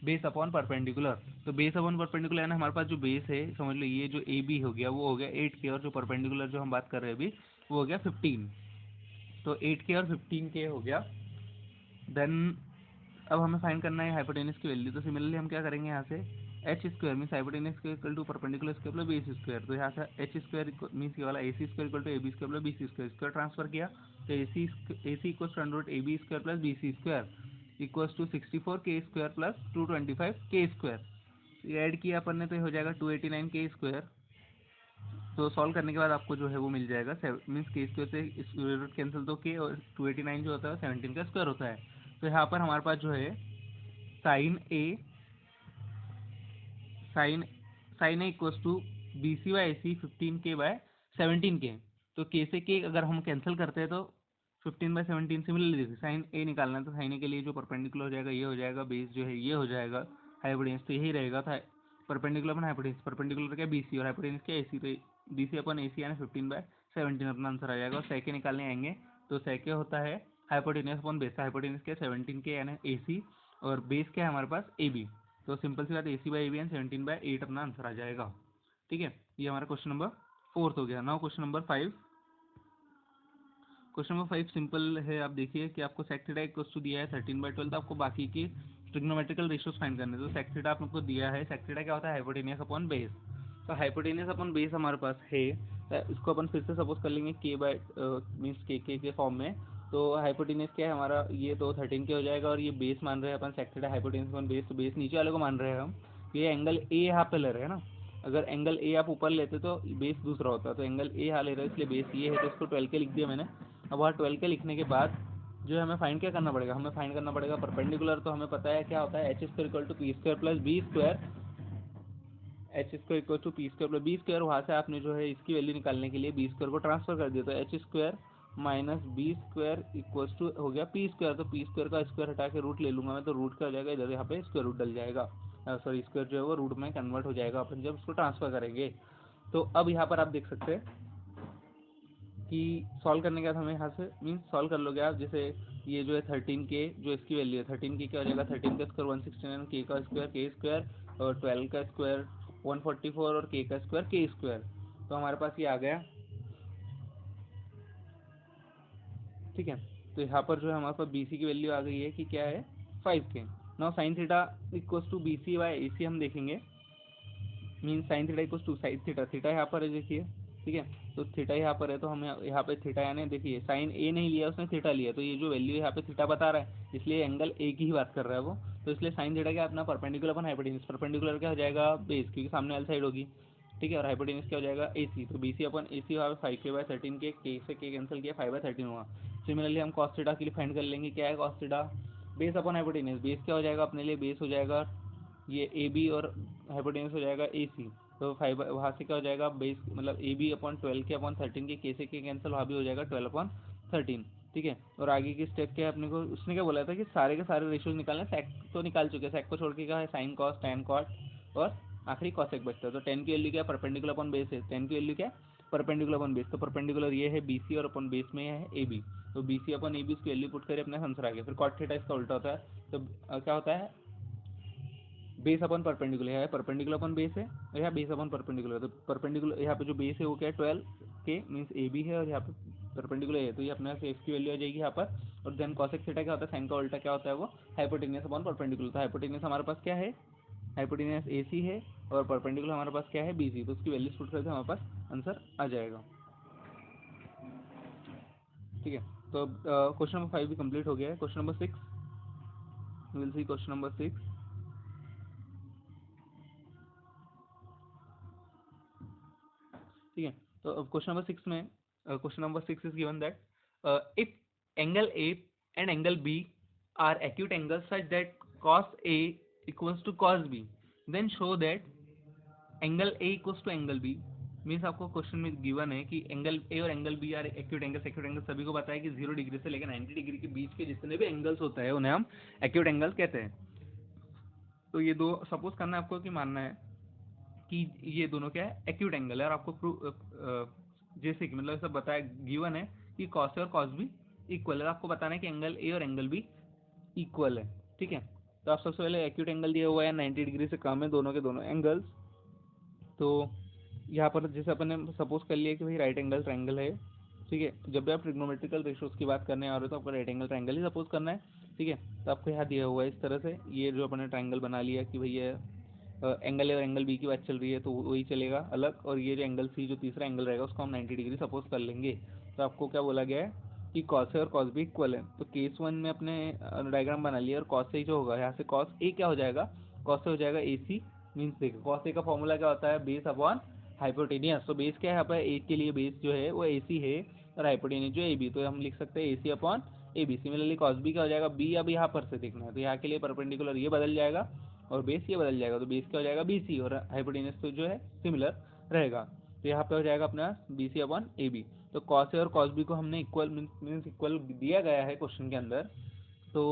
बेस अपॉन परपेंडिकुलर। तो बेस अपॉन परपेंडिकुलर है ना, हमारे पास जो बेस है समझ लो ये जो ए बी हो गया वो हो गया 8k, और जो परपेंडिकुलर जो हम बात कर रहे हैं अभी वो हो गया 15, तो 8k और 15k हो गया। देन अब हमें फाइंड करना है हाइपोटेनस की वैल्यू, तो सिमिलरली हम क्या करेंगे यहाँ से एच स्क्वायर मीन्स हाइपोटेनस के equal to perpendicular square plus B C square, तो यहाँ से एच स्क्वायर मीन्स ये वाला A C square equal to A B square plus B C square, square transfer किया तो A C equal to under A B square plus B C square equals to 64k square plus 225k square, ये add किया अपन ने तो ये हो जाएगा 289k स्क्वायर। तो सॉल्व करने के बाद आपको जो है वो मिल जाएगा मीन्स के स्क्वायर से स्क्वायर रूट कैंसिल, तो के और 289 जो होता है 17 का स्क्वायर होता है। तो यहाँ पर हमारे पास जो है sine sine A equals to B C by A C 15k/17k, तो के से के अगर हम कैंसिल करते हैं तो 15/17 सिमिलरली देखिए साइन ए निकालना है, तो साइन ए के लिए जो परपेंडिकुलर हो जाएगा ये हो जाएगा, बेस जो है ये हो जाएगा, हाइपोटेनस तो यही रहेगा था, परपेंडिकुलर अपन हाइपोटेनस, परपेंडिकुलर क्या बी सी और हाइपोटेनस क्या ए सी, तो बी सी अपन ए सी यानी 15/17 अपना आंसर आ जाएगा। और सेके निकालने आएंगे तो सेके होता है हाइपोटेनस अपॉन बेस, हाइपोटेनस क्या 17k यानी ए सी, और बेस क्या है हमारे पास ए बी, तो सिंपल सी बात ए सी बाई ए बी एंड 17/8 अपना आंसर आ जाएगा। ठीक है, ये हमारा क्वेश्चन नंबर 4 हो गया। Now question number 5। Question number 5 simple है, आप देखिए कि आपको सेक थीटा इक्वल्स टू दिया है 13/12, तो आपको बाकी की ट्रिग्नोमेट्रिकल रेशियोज फाइंड करने, तो सेक थीटा आपको दिया है, सेक थीटा क्या होता है हाइपोटेनियस अपॉन बेस, तो हाइपोटेनियस अपॉन बेस हमारे पास है, तो इसको अपन फिर से सपोज कर लेंगे के बाय मीन्स के फॉर्म में, तो हाइपोटेनियस क्या है हमारा ये तो 13k हो जाएगा, और ये बेस मान रहे हैं अपन sec theta hypotenuse upon base, तो बेस नीचे वाले को मान रहे हैं हम, ये एंगल ए यहाँ पे ले रहे हैं ना, अगर एंगल ए आप ऊपर लेते तो बेस दूसरा होता, तो एंगल ए यहाँ ले रहे हैं इसलिए बेस ये है, तो इसको 12 के लिख दिया मैंने। अब वहाँ 12 के लिखने के बाद जो है हमें फाइंड क्या करना पड़ेगा, हमें फाइंड करना पड़ेगा परपेंडिकुलर, तो हमें पता है क्या होता है H square equal to P square plus B square, H square equal to P square plus B square, वहाँ से आपने जो है इसकी वैल्यू निकालने के लिए बी स्क्वायर को ट्रांसफर कर दिया, तो H square minus B square equals to हो गया पी स्क्वायर, तो पी स्क्वायर का स्क्वायर हटा के रूट ले लूंगा मैं, तो रूट क्या हो जाएगा इधर यहाँ पे स्क्वायर रूट डल जाएगा, सॉरी स्क्वायर जो है वो रूट में कन्वर्ट हो जाएगा अपन जब उसको ट्रांसफर करेंगे। तो अब यहाँ पर आप देख सकते हैं कि सॉल्व करने के बाद हमें यहाँ से मीन्स सॉल्व कर लोगे आप, जैसे ये जो है 13k जो इसकी वैल्यू है 13k क्या हो जाएगा, 13 का स्क्वायर 169, k का स्क्वायर k स्क्वायर, और 12 का स्क्वायर 144, और k का स्क्वायर k स्क्वायर, तो हमारे पास ये आ गया। ठीक है, तो यहाँ पर जो है हमारे पास बी सी की वैल्यू आ गई है कि क्या है 5k। Now sine theta equals to B C by A C हम देखेंगे, mean sine theta equals to sine theta, theta यहाँ पर है देखिए, ठीक है, तो थीटा यहाँ पर है, तो हम यहाँ पे थीटा यानी देखिए साइन ए नहीं लिया उसने थीटा लिया, तो ये जो वैल्यू यहाँ पे थीटा बता रहा है इसलिए एंगल ए की ही बात कर रहा है वो, तो इसलिए साइन थीटा क्या अपना परपेंडिकुलर अपन हाइपोटेनस, परपेंडिकुलर क्या हो जाएगा बेस क्योंकि सामने वाली साइड होगी, ठीक है, और हाइपोटेनस क्या हो जाएगा ए सी, तो बी सी अपन ए सी हुआ 5k/13 के से के कैंसिल किया 5/13 हुआ। सिमिलरली हम कॉस थीटा के लिए फाइंड कर लेंगे, क्या है कॉस थीटा बेस अपन हाइपोटेनस, बेस क्या हो जाएगा अपने लिए बेस हो जाएगा ये ए बी और हाइपोटेनस हो जाएगा ए सी, तो 5 वहाँ से क्या हो जाएगा बेस मतलब ए बी अपॉन 12k/13 के से के कैंसिल वहाँ भी हो जाएगा 12/13, ठीक है। और आगे की स्टेप क्या है अपने को, उसने क्या बोला था कि सारे के सारे रेशियोज निकालने, सेक तो निकाल चुके हैं, सेक को छोड़ के क्या है साइन कॉस टैन कॉट और आखिरी कॉसेक बचता है, तो 10 की वैल्यू क्या परपेंडिकुलर अपॉन बेस है, 10 की वैल्यू क्या परपेंडिकुलर अपॉन बेस, तो परपेंडिकुलर ये है बी सी और अपन बेस में है ए बी, तो B C upon A B उसकी वैल्यू पुट कर अपने आंसर आ गया। फिर कॉट थीटा इसका उल्टा होता है, तो क्या होता है बेस अपन परपेंडिकुलर है, परपेंडिकुलर अपन बेस है, और यहाँ बेस अपन परपेंडिकुलर, तो परपेंडिकुलर यहाँ पे जो बेस है वो क्या है 12 के मीन्स ए बी है, और यहाँ पे परपेंडिकुलर है, तो ये अपने से इसकी वैल्यू आ जाएगी यहाँ पर और देन cosec थीटा क्या होता है, साइन का उल्टा क्या होता है, वो हाइपोटेनियस अपॉन परपेंडिकुलर। तो हाइपोटेनियस हमारे पास क्या है, हाइपोटेनियस AC है, और परपेंडिकुलर हमारे पास क्या है, BC। तो उसकी वैल्यू पुट करके हमारे पास आंसर आ जाएगा। ठीक है, तो क्वेश्चन नंबर 5 भी कंप्लीट हो गया है। Question number 6, will see question number 6। ठीक है, तो अब क्वेश्चन नंबर 6 में, question number 6 is given that if angle A and angle B are acute angles such that cos A equals to cos B, then show that angle A equals to angle B। मीन्स आपको question में given है कि angle A और angle B are acute angles. Acute angle सभी को पता है कि 0 डिग्री से लेकर 90 डिग्री के बीच के जितने भी एंगल्स होता है उन्हें हम एक्यूट एंगल कहते हैं। तो ये दो सपोज करना है आपको कि मानना है कि ये दोनों क्या है, एक्यूट एंगल है, और आपको जैसे कि मतलब सब बताया गिवन है कि कॉस ए और कॉस बी इक्वल है। आपको बताना है कि एंगल ए और एंगल बी इक्वल है। ठीक है, तो आप सबसे पहले एक्यूट एंगल दिया हुआ है 90 डिग्री से कम है दोनों के दोनों एंगल्स। तो यहाँ पर जैसे अपन ने सपोज कर लिया कि भाई राइट एंगल ट्रायंगल है। ठीक है, जब भी आप ट्रिग्नोमेट्रिकल रेशियोज की बात करने आ रहे हो तो आपको राइट एंगल ट्रायंगल ही सपोज करना है। ठीक है, तो आपको यहाँ दिया हुआ है इस तरह से, ये जो अपन ने ट्रायंगल बना लिया कि भैया एंगल ए और एंगल बी की बात चल रही है तो वही चलेगा अलग, और ये जो एंगल सी जो तीसरा एंगल रहेगा उसको हम 90 डिग्री सपोज कर लेंगे। तो आपको क्या बोला गया है कि कॉस ए और कॉस बी इक्वल है। तो केस 1 में अपने डायग्राम बना लिया, और कॉस ए जो होगा यहाँ से कॉस ए क्या हो जाएगा, कॉस ए हो जाएगा AC। मीन्स देखो कॉस ए का फॉर्मूला क्या होता है, बेस अपॉन हाइपोटेनियस। तो बेस क्या है यहाँ पर, ए के लिए बेस जो है वो AC है, और हाइपोटेनियस जो AB, तो हम लिख सकते हैं AC upon AB। Similarly cos B क्या हो जाएगा, B अब यहाँ पर से देखना है तो यहाँ के लिए परपेंडिकुलर ये बदल जाएगा और बेस ये बदल जाएगा, तो बेस क्या हो जाएगा BC, और हाइपोटेनस तो जो है सिमिलर रहेगा। तो यहाँ पे हो जाएगा अपना BC अपॉन AB। तो कॉस ए और कॉस बी को हमने इक्वल मीन्स इक्वल दिया गया है क्वेश्चन के अंदर। तो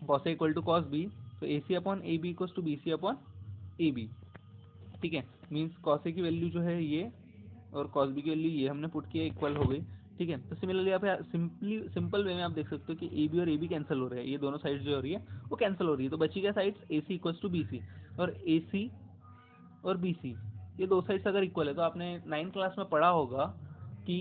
cos A equal to cos B, तो AC upon AB equal to BC upon AB। ठीक है, मीन्स कॉस ए की वैल्यू जो है ये, और कॉस बी की वैल्यू ये हमने पुट किया, इक्वल हो गई। ठीक है, तो सिमिलरली यहाँ पे सिंपल वे में आप देख सकते हो कि AB और AB कैंसिल हो रहे हैं, ये दोनों साइड्स जो हो रही है वो कैंसिल हो रही है। तो बची क्या sides, AC equals to BC, और AC और BC ये दो साइड्स अगर इक्वल है तो आपने 9th क्लास में पढ़ा होगा कि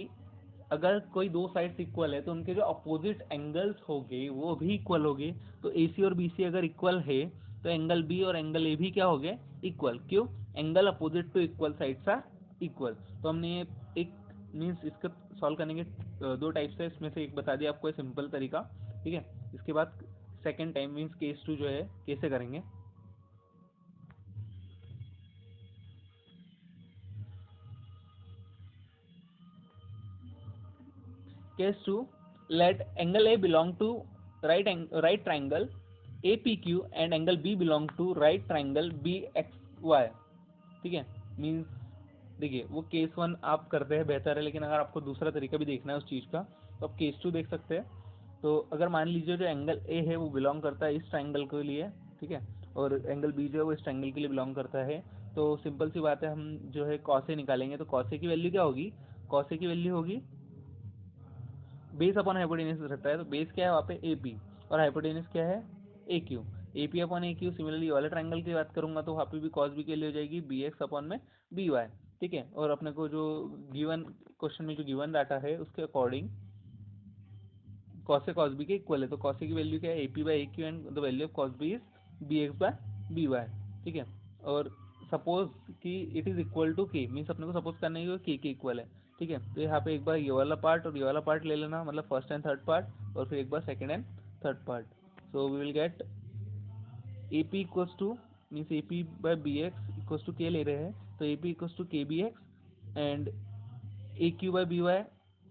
अगर कोई दो साइड्स इक्वल है तो उनके जो अपोजिट एंगल्स होंगे वो भी इक्वल होंगे। तो AC और BC अगर इक्वल है तो एंगल B और एंगल A भी क्या हो गए, इक्वल। क्यों, angle opposite to equal sides are equal. तो हमने ये एक मीन्स इसका सॉल्व करने के दो टाइप्स है, इसमें से एक बता दिया आपको सिंपल तरीका। ठीक है, इसके बाद सेकेंड टाइम मीन्स केस 2 जो है कैसे करेंगे। Case 2, let angle A belong to right triangle APQ and angle B belong to right triangle BXY। ठीक है, मीन्स देखिए वो केस 1 आप करते हैं बेहतर है, लेकिन अगर आपको दूसरा तरीका भी देखना है उस चीज़ का तो आप केस 2 देख सकते हैं। तो अगर मान लीजिए जो एंगल A है वो बिलोंग करता है इस ट्राइंगल के लिए, ठीक है, और एंगल B जो है वो इस ट्राइंगल के लिए बिलोंग करता है, तो सिंपल सी बात है हम जो है कॉस ए निकालेंगे। तो कॉस ए की वैल्यू क्या होगी, कॉस ए की वैल्यू होगी बेस अपॉन हाइपोटेनस रहता है, तो बेस क्या है वहाँ पे AP, और हाइपोटेनस क्या है AQ। AP upon AQ, similarly वाले ट्राइंगल की बात करूंगा तो वहाँ पे भी कॉस बी के लिए हो जाएगी BX अपॉन में BY। ठीक है, और अपने को जो गिवन क्वेश्चन में जो गिवन डाटा है उसके according cos A cos B के इक्वल है। तो कॉस ए की वैल्यू क्या है, AP by AQ, and the value of cos B is BX by BY। ठीक है, और सपोज कि it is equal to K, means अपने को सपोज करना है कि K के इक्वल है। ठीक है, तो यहाँ पे एक बार ये वाला पार्ट और ये वाला पार्ट ले लेना, मतलब फर्स्ट एंड थर्ड पार्ट, और फिर एक बार second and third part. So we will get AP equals to means AP by BX equals to K ले रहे हैं, तो AP equals to KBX, and AQ by BY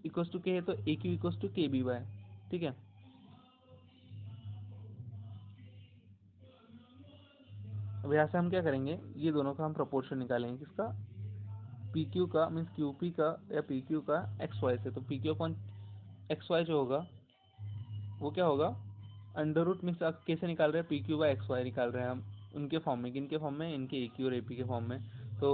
equals to K है तो AQ इक्वल्स टू KBY। ठीक है, अब यहाँ से हम क्या करेंगे, ये दोनों का हम प्रोपोर्शन निकालेंगे, किसका, PQ का मीन्स QP का या PQ का XY से। तो PQ अपॉन XY जो होगा वो क्या होगा, अंडर रूट मीन्स आप कैसे निकाल रहे हैं, PQ बाय XY निकाल रहे हैं हम उनके फॉर्म में, किनके फॉर्म में, इनके AQ और AP के फॉर्म में। तो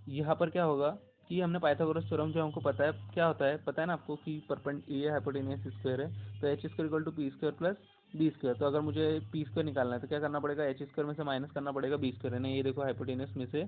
यहाँ पर क्या होगा कि हमने पाइथागोरस थ्योरम जो हमको पता है क्या होता है, पता है ना आपको कि ये हाइपोटेनियस स्क्वायर है तो H square equal to P square plus B square. तो अगर मुझे P स्क्वायर निकालना है तो क्या करना पड़ेगा, H स्क्वायर में से माइनस करना पड़ेगा B स्क्वायर है ना। ये देखो हाइपोटेनियस में से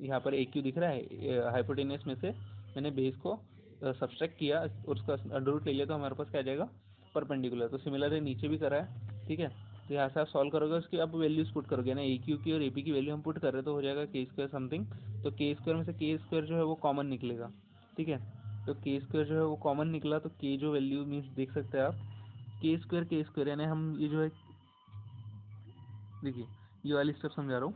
यहाँ पर AQ दिख रहा है, हाइपोटेनियस में से मैंने बेस को सब्सट्रैक्ट किया और उसका अंडर रूट ले लिया, तो हमारे पास क्या आ जाएगा परपेंडिकुलर, तो सिमिलर है नीचे भी करा है, ठीक है। तो यहाँ से आप सॉल्व करोगे, उसकी अब वैल्यूज पुट करोगे ना, ए क्यू की और ए पी की वैल्यू हम पुट कर रहे हैं, तो हो जाएगा के स्क्वायर समथिंग। तो के स्क्वायर में से के स्क्वायर जो है वो कॉमन निकलेगा, ठीक है। तो के स्क्वायर जो है वो कॉमन निकला, तो के जो वैल्यू मीन्स देख सकते हैं आप, के स्क्वायर यानी हम ये जो है, देखिए ये वाली स्टेप समझा रहा हूँ,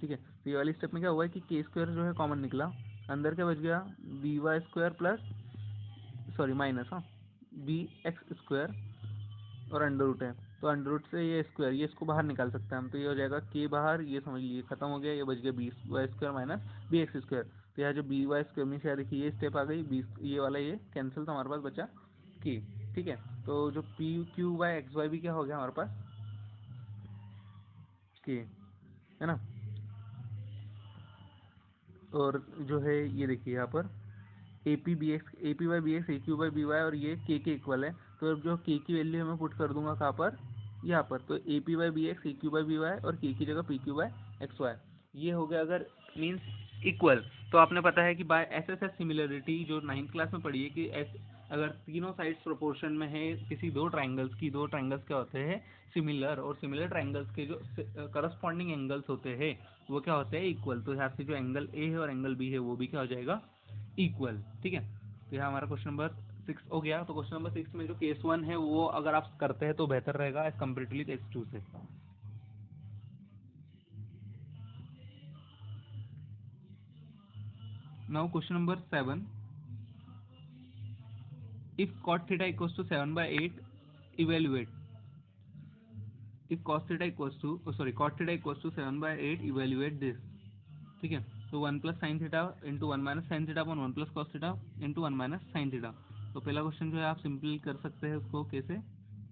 ठीक है। तो ये वाली स्टेप में क्या हुआ है कि के स्क्वायर जो है कॉमन निकला, अंदर क्या बच गया, B Y square plus, sorry minus, हाँ, बी एक्स स्क्वायर और अंडर रूट है, तो अंडर रूट से ये स्क्वायर, ये इसको बाहर निकाल सकते हैं हम, तो ये हो जाएगा के बाहर, ये समझ लीजिए खत्म हो गया, ये बच गया B Y square minus B X square. तो यहाँ जो बी वाई स्क्वायर में से देखिए ये स्टेप आ गई, बी ये वाला ये कैंसिल, तो हमारे पास बचा के, ठीक है। तो जो P Q Y X Y भी क्या हो गया हमारे पास, के, है ना। और जो है ये देखिए यहाँ पर A P B X, A P by B X, A Q by B Y, और ये के इक्वल है, तो अब जो के की वैल्यू मैं पुट कर दूंगा कहाँ पर, यहाँ पर, तो A P by B X, A Q by B Y, और के की जगह P Q by X Y, ये हो गया अगर मीन्स इक्वल। तो आपने पता है कि by S S S similarity जो 9th क्लास में पढ़ी है कि अगर तीनों साइड्स प्रोपोर्शन में है किसी दो ट्राइंगल्स की, दो ट्राइंगल्स क्या होते हैं सिमिलर, और सिमिलर ट्राइंगल्स के जो करस्पॉन्डिंग एंगल्स होते हैं वो क्या होते हैं इक्वल। तो यहाँ से जो एंगल ए है और एंगल बी है वो भी क्या हो जाएगा इक्वल, ठीक है। तो यहाँ हमारा क्वेश्चन नंबर 6 हो गया। तो क्वेश्चन नंबर 6 में जो केस 1 है वो अगर आप करते हैं तो बेहतर रहेगा एज कम्पेरेटिवली केस 2 से। Now question number 7, if cot theta equals to 7/8 evaluate, if cos theta equals to cot theta equals to 7/8 evaluate this, ठीक है। तो 1 plus sine theta into 1 minus sign theta upon 1 plus cos theta into 1 minus sine theta. तो पहला question जो है आप simple कर सकते हैं उसको कैसे,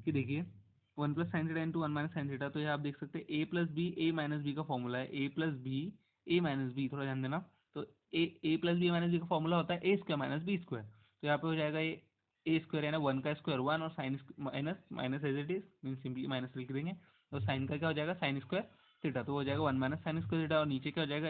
कि देखिए 1 plus sine theta into 1 minus sine theta, तो ये आप देख सकते हैं ए प्लस बी ए माइनस बी का फॉर्मूला है, ए प्लस बी ए माइनस बी, थोड़ा ध्यान देना। तो ए प्लस बी माइनस बी का फॉर्मूला होता है ए स्क्वायर माइनस बी स्क्वायर, तो यहाँ पे हो जाएगा ए स्क्वायर है ना, 1 का स्क्वायर 1 और sine minus minus as it is mean simply minus लिख देंगे, तो साइन का क्या हो जाएगा साइन स्क्वायर थीटा, तो हो जाएगा 1 माइनस साइन स्क्वायर थीटा, और नीचे क्या हो जाएगा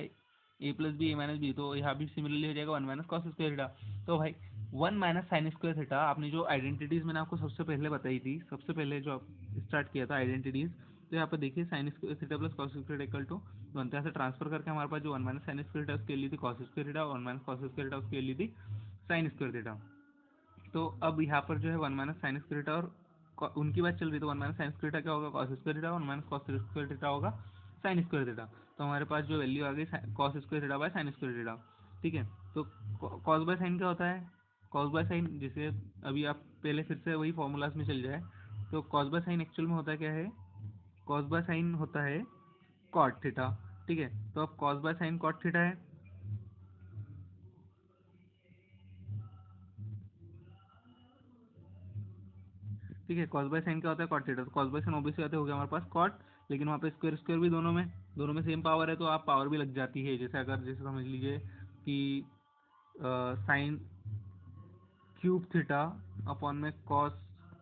ए प्लस बी ए माइनस बी, तो यहाँ भी सिमिलरली हो जाएगा 1 माइनस कॉस स्क्वायर थीटा। तो भाई 1 माइनस साइन स्क्वायर थीटा, आपने जो आइडेंटिटीज मैंने आपको सबसे पहले बताई थी, सबसे पहले जो आप स्टार्ट किया था आइडेंटिटीज, तो यहाँ पर देखिए sine square theta plus cos square equal to 1, यहाँ से ट्रांसफर करके हमारे पास जो 1 माइनस साइन स्क्वायर थीटा उसके लिए थी cos square theta, 1 minus cos square theta उसके लिए थी साइन स्क्वायर थीटा। तो अब यहाँ पर जो है 1 माइनस साइन स्क्वायर थीटा और उनकी बात चल रही, तो 1 माइनस साइन स्क्वायर थीटा क्या होगा cos square theta, 1 minus cos square theta होगा साइन स्क्वायर थीटा। तो हमारे पास जो वैल्यू आ गई cos square theta by sine square theta, ठीक है। तो कॉस बाय साइन क्या होता है, कॉस बाय साइन जैसे अभी आप पहले फिर से वही फॉर्मूलाज में चल जाए, तो कॉस बाय साइन एक्चुअल में होता क्या है, कॉस बाय साइन होता है कॉट थीटा, ठीक है। तो अब cos by sine cot theta है, ठीक है। कॉस बाय साइन क्या होता है कॉट थीटा, तो कॉस बाय साइन ऑब्वियसली आते हो गया हमारे पास कॉट, लेकिन वहाँ पे स्क्वायर स्क्वायर भी दोनों में सेम पावर है, तो आप पावर भी लग जाती है, जैसे अगर जैसे समझ लीजिए कि साइन क्यूब थीटा अपॉन में कॉस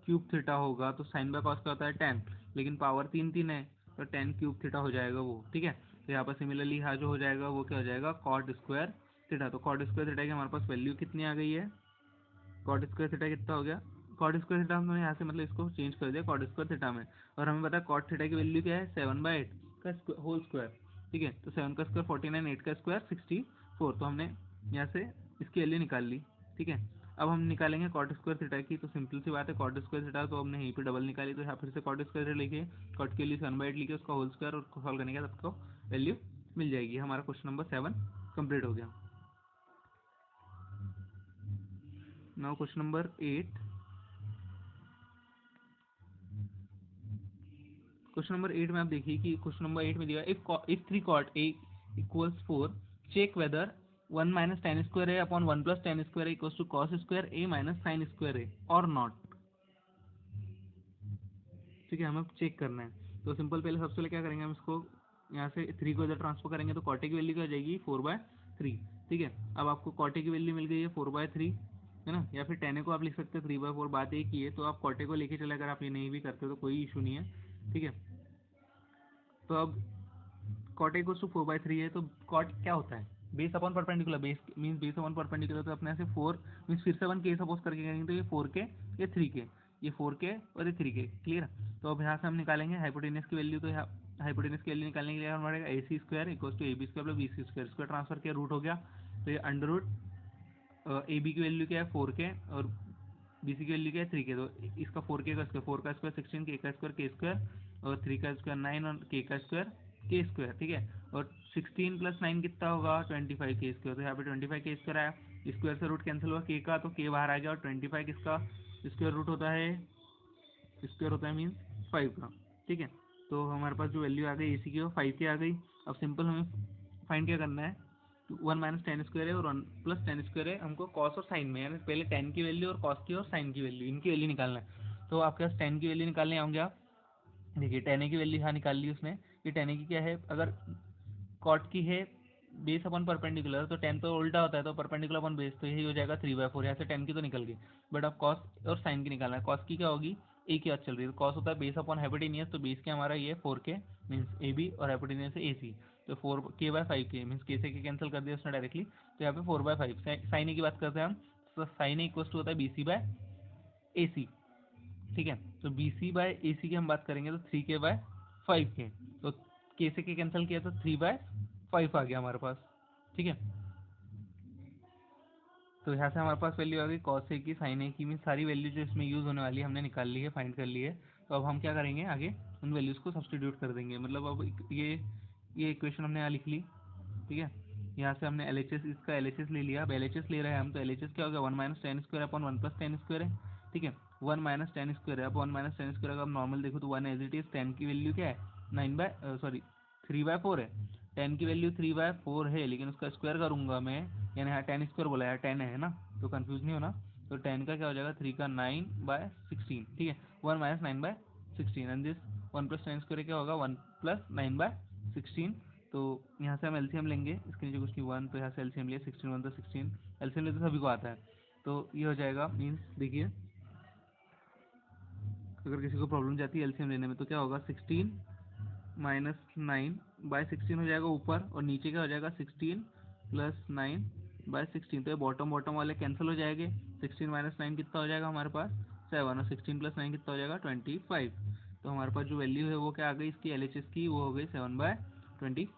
क्यूब थीटा होगा, तो साइन बाय कॉस क्या होता है 10, लेकिन पावर 3 है, तो 10 क्यूब थीटा हो जाएगा वो, ठीक है। तो यहाँ पर सिमिलरली यहाँ जो हो जाएगा वो क्या हो जाएगा कॉट स्क्वायर थीटा, तो कॉट स्क्वायर थीटा की हमारे पास वैल्यू कितनी आ गई है, कॉट स्क्वायर थीटा कितना हो गया, कॉट स्क्वायर थीटा हमने यहाँ से मतलब इसको चेंज कर दिया कॉट स्क्वायर थीटा में, और हमें पता है कॉट थीटा की वैल्यू क्या है 7/8 का होल स्क्वायर, ठीक है। तो 7 का स्क्वायर 49, 8 का स्क्वायर 64, तो हमने यहाँ से इसकी वैल्यू निकाल ली, ठीक है। अब हम निकालेंगे कॉट स्क्वायर थीटा की, तो सिंपल सी बात है कॉट स्क्वायर थीटा, तो हमने यहीं पे डबल निकाली, तो यहाँ फिर से कॉट स्क्वायर थीटा लिखिए, कॉट के लिए 7/8 लिखिए उसका होल स्क्वायर, और सॉल्व करने के बाद आपको वैल्यू मिल जाएगी। हमारा क्वेश्चन नंबर 7 कंप्लीट हो गया। Now question number 8, question number 8 में आप देखिए कि क्वेश्चन नंबर 8 में दिया if 3 cot a equals 4 check whether 1 minus tan square a upon 1 plus tan square a equals to cos square a minus sine square a और not, ठीक है। हमें चेक करना है, तो सिंपल पहले सबसे पहले क्या करेंगे हम इसको यहाँ से 3 को इधर ट्रांसफर करेंगे, तो कॉटे की वैल्यू क्या हो जाएगी 4/3, ठीक है। अब आपको कॉटे की वैल्यू मिल गई है 4/3, है ना, या फिर टेन को आप लिख सकते हैं 3/4, बात एक ही है। तो आप कॉटे को लेके चले, अगर आप ये नहीं भी करते तो कोई इशू नहीं है, ठीक है। तो अब कॉट इक्वल्स टू 4/3 है, तो कॉट क्या होता है base upon perpendicular, base means base upon perpendicular, तो अपने यहाँ से 4 मीन्स फिर से 1 के सपोज करके करेंगे तो ये 4 के, ये 3 के, ये 4 के और ये 3 के, क्लियर। तो अब यहाँ से हम निकालेंगे हाइपोटेनस की वैल्यू, तो यहाँ हाइपोटेनस की वैल्यू निकालने के लिए हमारे A C square equal to A B square plus B C square, square transfer किया रूट हो गया, तो ये अंडर रूट ए बी की वैल्यू क्या है 4 के और बी सी की वैल्यू क्या है 3 के, तो इसका 4 का स्क्वायर, 4 का स्क्वायर 16, के स्क्वायर के स्क्वायर और 3 का स्क्वायर 9 और के स्क्वायर के स्क्वायर, ठीक है। और 16 + 9 कितना होगा 25 के स्क्वायर, तो यहाँ पे 25 के स्क्वायर आया, स्क्वायर से रूट कैंसिल हुआ के का, तो के बाहर आ गया और 25 किसका स्क्वायर रूट होता है, स्क्वायर होता है मीन्स 5 का, ठीक है। तो हमारे पास जो वैल्यू आ गई ए सी की वो 5 की आ गई। अब सिंपल हमें फाइंड क्या करना है, 1 - tan स्क्वायर है और 1 + tan स्क्वायर है, हमको कॉस और साइन में, यानी पहले tan की वैल्यू और कॉस की और साइन की वैल्यू, इनकी वैल्यू निकालना है। तो आपके पास tan की वैल्यू निकालने आऊँगे आप, देखिए tan a की वैल्यू यहाँ निकाल ली उसने, कि tan a की क्या है, अगर कॉट की है बेस अपॉन परपेंडिकुलर, तो tan तो उल्टा होता है, तो परपेंडिकुलर अपॉन बेस, तो यही हो जाएगा 3/4, यहाँ से tan की तो निकल गई, बट अब कॉस और साइन की निकालना है। कॉस की क्या होगी, ए की बात चल रही है, तो कॉस होता है बेस अपॉन हाइपोटेनियस, तो बेस क्या हमारा ये 4 के मीन्स ए बी और हाइपोटेनियस ए सी, तो 4 k/5 के मीन्स के से के कैंसिल कर दिया उसने डायरेक्टली, तो यहाँ पे 4/5। साइन ए की बात करते हैं हम, तो साइन ए इक्वल टू होता है BC/AC, ठीक है। तो BC/AC की हम बात करेंगे तो 3k/5 के, तो के से के कैंसिल किया तो 3/5 आ गया हमारे पास, ठीक है। तो यहाँ से हमारे पास वैल्यू आ गई cos a की, sin a की, मीन सारी वैल्यू जो इसमें यूज़ होने वाली है हमने निकाल ली है, फाइंड कर ली है। तो अब हम क्या करेंगे आगे, उन वैल्यूज़ को सब्सटीट्यूट कर देंगे, मतलब अब ये इक्वेशन हमने यहाँ लिख ली, ठीक है। यहाँ से हमने LHS, इसका LHS ले लिया, अब LHS ले रहे हैं हम, तो LHS क्या हो गया 1 - tan square upon 1 + tan square है, ठीक है। 1 - tan स्क्वायर है, अब 1 - tan स्क्वायर, अगर नॉर्मल देखो तो 1 एज इट इज, tan की वैल्यू क्या है 3/4 है, tan की वैल्यू 3/4 है, लेकिन उसका स्क्वायर करूंगा मैं, यानी यहाँ tan स्क्वायर बोला यार, tan है ना, तो कंफ्यूज नहीं होना, तो tan का क्या हो जाएगा 3 का 9/16, ठीक है, 1 - 9/16 एंड दिस 1 + tan स्क्वायर क्या होगा 1 + 9/16, तो यहाँ से हम एलसीएम लेंगे, इसके नीचे कुछ नहीं 1, तो यहाँ से एलसीएम लिया 16 1 तो 16, एलसीएम लेते सभी को आता है, तो ये हो जाएगा मीन्स देखिए, अगर किसी को प्रॉब्लम जाती है एलसीएम लेने में तो क्या होगा 16 - 9/16 हो जाएगा ऊपर, और नीचे क्या हो जाएगा 16 + 9/16, तो ये बॉटम वाले कैंसिल हो जाएंगे, 16 - 9 कितना हो जाएगा हमारे पास 7, और 16 + 9 कितना हो जाएगा 25, तो हमारे पास जो वैल्यू है वो क्या आ गई इसकी LHS की, वो हो गई 7/25।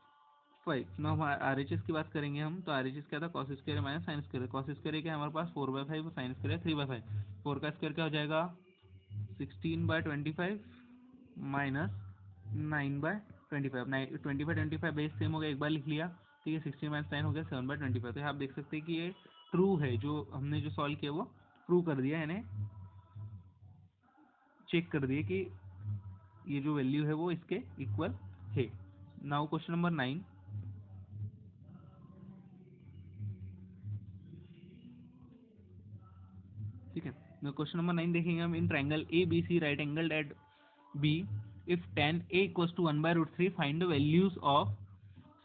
ना हम RHS की बात करेंगे हम, तो RHS क्या था cos square minus sine square, cos square क्या है हमारे पास 4/5 और साइन स्क्वायर 3/5, 4 का स्क्वायर क्या हो जाएगा 16/25 माइनस 9/25, 25 बेस सेम हो गया, एक बार लिख लिया, ठीक है। 16 - 9 हो गया 7/25, तो आप देख सकते हैं कि ये ट्रू है, जो हमने जो सॉल्व किया वो प्रूव कर दिया, यानी चेक कर दिया कि ये जो वैल्यू है वो इसके इक्वल है। नाउ क्वेश्चन नंबर 9, ठीक है। क्वेश्चन नंबर 9 देखेंगे हम, in triangle ABC right angled at B, if tan A equals to 1/√3 find the values of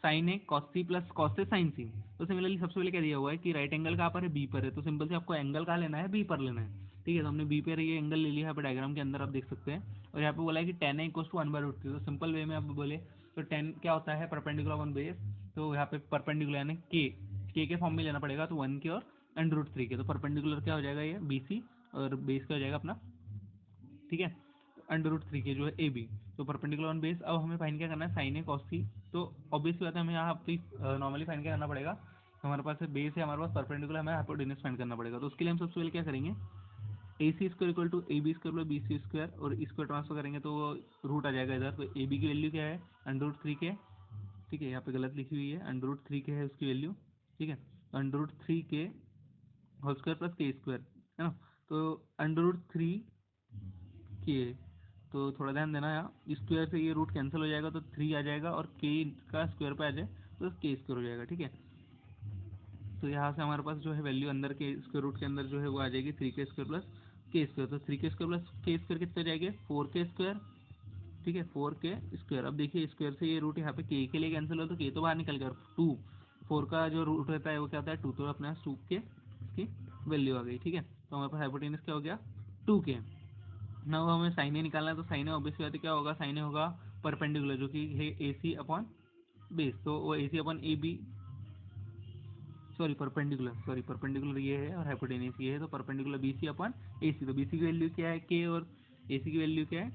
sin A cos C plus cos A sin C। तो similarly सबसे पहले क्या दिया हुआ है कि राइट एंगल कहाँ पर है B पर है, तो सिंपल से आपको एंगल कहाँ लेना है B पर लेना है, ठीक है। तो हमने B पर ये एंगल ले लिया, यहाँ पे डायग्राम के अंदर आप देख सकते हैं, और यहाँ पे बोला है कि tan A इक्वल्स टू 1/√3, तो सिंपल वे में आप बोले तो tan क्या होता है परपेंडिकुलर ऑन बेस, तो यहाँ पे परपेंडिकुलर यानी के फॉर्म में लेना पड़ेगा, तो 1 के और √3 के, तो परपेंडिकुलर क्या हो जाएगा ये BC और बेस क्या हो जाएगा अपना, ठीक है, √3 के जो है AB, तो परपेंडिकुलर ऑन बेस। अब हमें फाइंड क्या करना है साइन ए कॉस सी, तो ऑब्वियस बात है हमें यहाँ पे नॉर्मली फाइंड क्या करना पड़ेगा, तो हमारे पास बेस है, हमारे पास परपेंडिकुलर, हमें हाइपोटेनस फाइंड करना पड़ेगा, तो उसके लिए हम सबसे पहले क्या करेंगे AC square equal to AB square plus BC square, और इसको ट्रांसफर करेंगे तो रूट आ जाएगा इधर, तो AB की वैल्यू क्या है √3 के, ठीक है, यहाँ पे गलत लिखी हुई है √3 के है उसकी वैल्यू, ठीक है, √3 के होल स्क्वायर प्लस के स्क्वायर है ना, तो √3 के, तो थोड़ा ध्यान देना यार, स्क्वायर से ये रूट कैंसिल हो जाएगा तो 3 आ जाएगा, और के का स्क्वायर पे आ जाए तो के स्क्वायर हो जाएगा, ठीक है। तो यहाँ से हमारे पास जो है वैल्यू अंदर के स्क्वायर रूट के अंदर जो है वो आ जाएगी 3 के स्क्वायर प्लस के स्क्वायर, तो 3 के स्क्वायर प्लस के स्क्वायर कितने हो जाएंगे 4 के स्क्वायर, ठीक है, 4 के स्क्वायर। अब देखिए स्क्वायर से ये रूट यहाँ पे के लिए कैंसिल हो, तो के तो बाहर निकल गया, 2 4 का जो रूट रहता है वो क्या होता है 2, तो अपने यहाँ 2 के इसकी वैल्यू आ गई, ठीक है। तो हमारे पास हाइपोटेनस क्या हो गया 2 के। ना हमें साइन ए निकालना है, तो साइन ए ऑब्वियस बात है क्या होगा, साइन ए होगा परपेंडिकुलर जो कि है AC अपॉन बेस, तो वो AC अपॉन AB परपेंडिकुलर ये है और हाइपोटेन्यूज ये है, तो परपेंडिकुलर BC अपन AC। तो BC की वैल्यू क्या है K और AC की वैल्यू क्या है,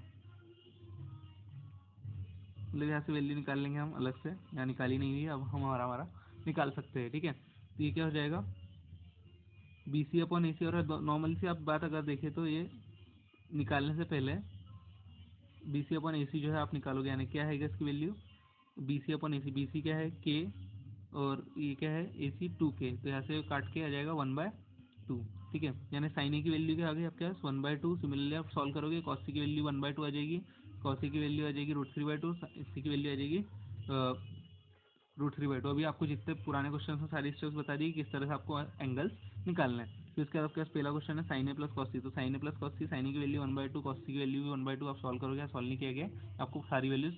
मतलब यहाँ से वैल्यू निकाल लेंगे हम अलग से, यहाँ निकाली नहीं हुई है, अब हम हमारा निकाल सकते हैं। ठीक है, तो ये क्या हो जाएगा BC अपॉन AC। और नॉर्मली से आप बात अगर देखें तो ये निकालने से पहले BC अपॉन AC जो है आप निकालोगे, यानी क्या है इसकी value BC upon AC। BC क्या है K और ये क्या है AC 2K, तो यहाँ से काट के आ जाएगा 1/2। ठीक है, यानी साइन ए की वैल्यू क्या आ गई आपके पास 1/2। सिमिलरली आप सॉल्व करोगे, कॉस सी की वैल्यू 1/2 आ जाएगी, कॉस सी की वैल्यू आ जाएगी √3/2, सी की वैल्यू आ जाएगी √3/2। अभी आपको जितने पुराने क्वेश्चन में सारी स्टेप्स बता दी किस तरह से आपको एंगल्स निकालना है। फिर उसके बाद आपके पास पहला क्वेश्चन है साइन ए प्लस कॉस सी। तो साइन ए प्लस कॉस सी, साइन ए की वैल्यू 1/2, कॉस सी की वैल्यू भी 1/2। आप सॉल्व करोगे, सॉल्व नहीं किया गया, आपको सारी वैल्यूज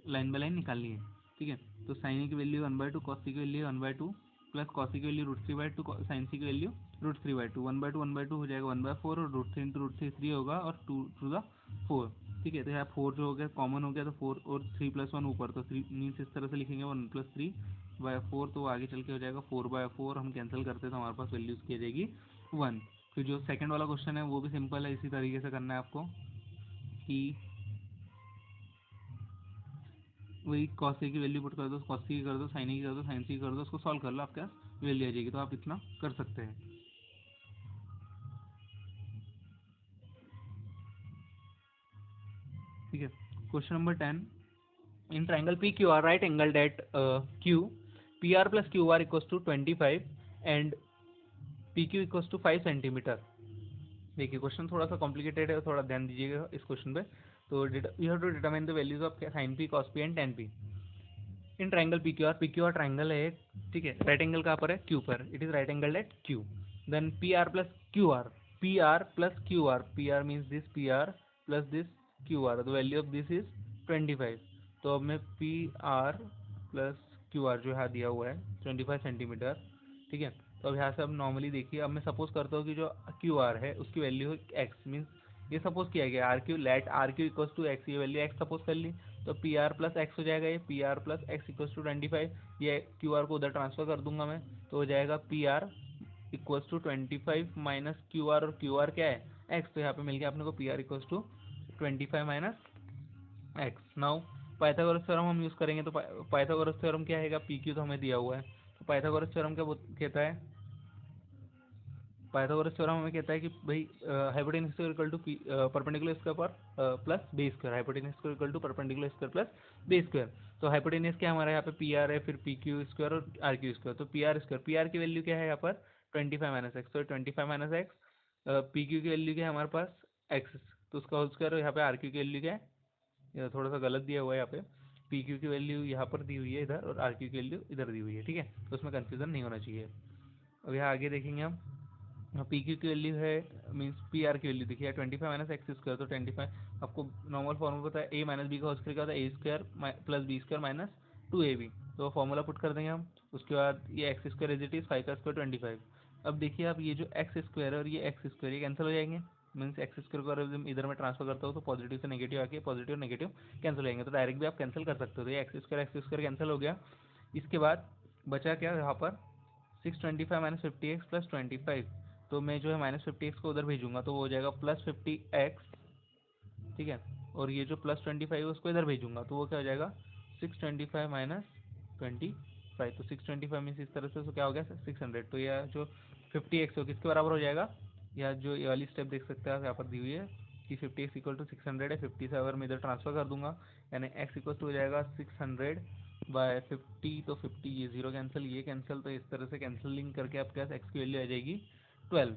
लाइन बाय लाइन निकालनी है। ठीक है, तो साइन ए की वैल्यू 1/2, कॉस सी की वैल्यू 1/2 प्लस कॉस सी की वैल्यू √3/2, साइन सी की वैल्यू √3/2। 1/2 हो जाएगा 1/4 और √3 इंटू √3 3 होगा और 2 टू द 4। ठीक है, तो यहाँ 4 जो हो गया कॉमन हो गया, तो 4 और 3 + 1 ऊपर, तो 3 मीन्स इस तरह से लिखेंगे 1 + 3/4, तो आगे चल के हो जाएगा 4/4। हम कैंसिल करते हैं तो हमारे पास वैल्यूज की आ जाएगी 1। फिर जो सेकंड वाला क्वेश्चन है वो भी सिंपल है, इसी तरीके से करना है आपको कि वही कॉस ए की वैल्यू पुट कर दो, कॉस सी की कर दो, साइन ए की कर दो, साइन सी की कर दो, उसको सॉल्व कर लो, आपके पास वैल्यू आ जाएगी। तो आप इतना कर सकते हैं। ठीक है, question number 10, in triangle PQR right angle at Q, PR plus QR equals to 25 and PQ equals to 5 centimetre. देखिए क्वेश्चन थोड़ा सा कॉम्प्लिकेटेड है, थोड़ा ध्यान दीजिएगा इस क्वेश्चन पे। तो you have to determine the values of sine P, cos P and tan P in triangle PQR triangle है। ठीक है, राइट एंगल कहाँ पर है Q पर, it is right angle at Q। Then PR plus QR means this PR plus this QR, the value of this is 25। तो अब मैं PR प्लस QR जो यहाँ दिया हुआ है 25 सेंटीमीटर। ठीक है, तो अब यहाँ से अब नॉर्मली देखिए, अब मैं सपोज करता हूँ कि जो QR है उसकी वैल्यू x, मीन्स ये सपोज किया गया RQ, let RQ equals to x, ये वैल्यू x सपोज कर ली, तो PR प्लस x हो जाएगा, ये PR plus x equals to 25। ये QR को उधर ट्रांसफर कर दूंगा मैं, तो हो जाएगा PR equals to 25 minus QR, और QR क्या है x, तो यहाँ पे मिल गया अपने को PR equals to 25 minus x। Now Pythagoras theorem हम यूज़ करेंगे, तो पाइथागोरस थ्योरम क्या है, PQ तो हमें दिया हुआ है, तो पाइथागोरस थ्योरम क्या कहता है, पाइथागोरस थ्योरम हमें कहता है कि भाई hypotenuse square equal to perpendicular square पर plus base square, hypotenuse square equal to perpendicular square plus base square. तो हाइपोटेन्यूज क्या हमारा यहाँ पे PR है, फिर PQ स्क्वायर और RQ स्क्वायर, तो PR स्क्वायर, PR की वैल्यू क्या है यहाँ पर 25 माइनस एक्स, तो 25 माइनस एक्स। PQ की वैल्यू क्या है हमारे पास x, तो उसका होल स्क्वायर, और यहाँ पे RQ की वैल्यू क्या है, ये थोड़ा सा गलत दिया हुआ है यहाँ पे, PQ की वैल्यू यहाँ पर दी हुई है इधर और RQ की वैल्यू इधर दी हुई है। ठीक है, तो उसमें कंफ्यूजन नहीं होना चाहिए। अब यहाँ आगे देखेंगे हम, PQ की वैल्यू है मीन्स PR की वैल्यू देखिए 25 माइनस एक्स स्क्वायर, तो 25 आपको नॉर्मल फॉर्मूला पता है A माइनस बी का होल स्क्वायर क्या होता है A² plus B² minus 2AB, तो फॉर्मूला पुट कर देंगे हम। उसके बाद ये x square is it is 5 का स्क्वायर 25। अब देखिए आप ये जो एक्स स्क्वायर है और ये एक्स स्क्वायर ये कैंसिल हो जाएंगे, मीन्स एक्स स्क्वायर को अगर इधर में ट्रांसफर करता हूँ तो पॉजिटिव से नेगेटिव आके पॉजिटिव नेगेटिव कैंसिल हो जाएंगे, तो डायरेक्ट भी आप कैंसिल कर सकते हो। तो ये एक्स स्क्वायर कैंसिल हो गया। इसके बाद बचा क्या यहाँ पर 625 माइनस 50x प्लस 25, तो मैं जो है माइनस 50x को उधर भेजूंगा तो वो हो जाएगा प्लस 50x। ठीक है, और ये जो प्लस 25 है उसको इधर भेजूंगा तो वो क्या हो जाएगा 625 माइनस 25, तो 625 मीन्स इस तरह से तो क्या हो गया 600। तो यह जो 50x हो किसके बराबर हो जाएगा, या जो ये वाली स्टेप देख सकते हैं आप यहाँ पर दी हुई है कि 50x इक्वल टू 600 है, 50 से अगर मैं इधर ट्रांसफर कर दूंगा यानी x इक्वल टू हो जाएगा 600/50, तो 50 ये जीरो कैंसिल ये कैंसिल, तो इस तरह से कैंसिलिंग करके आपके पास x की वैल्यू आ जाएगी 12।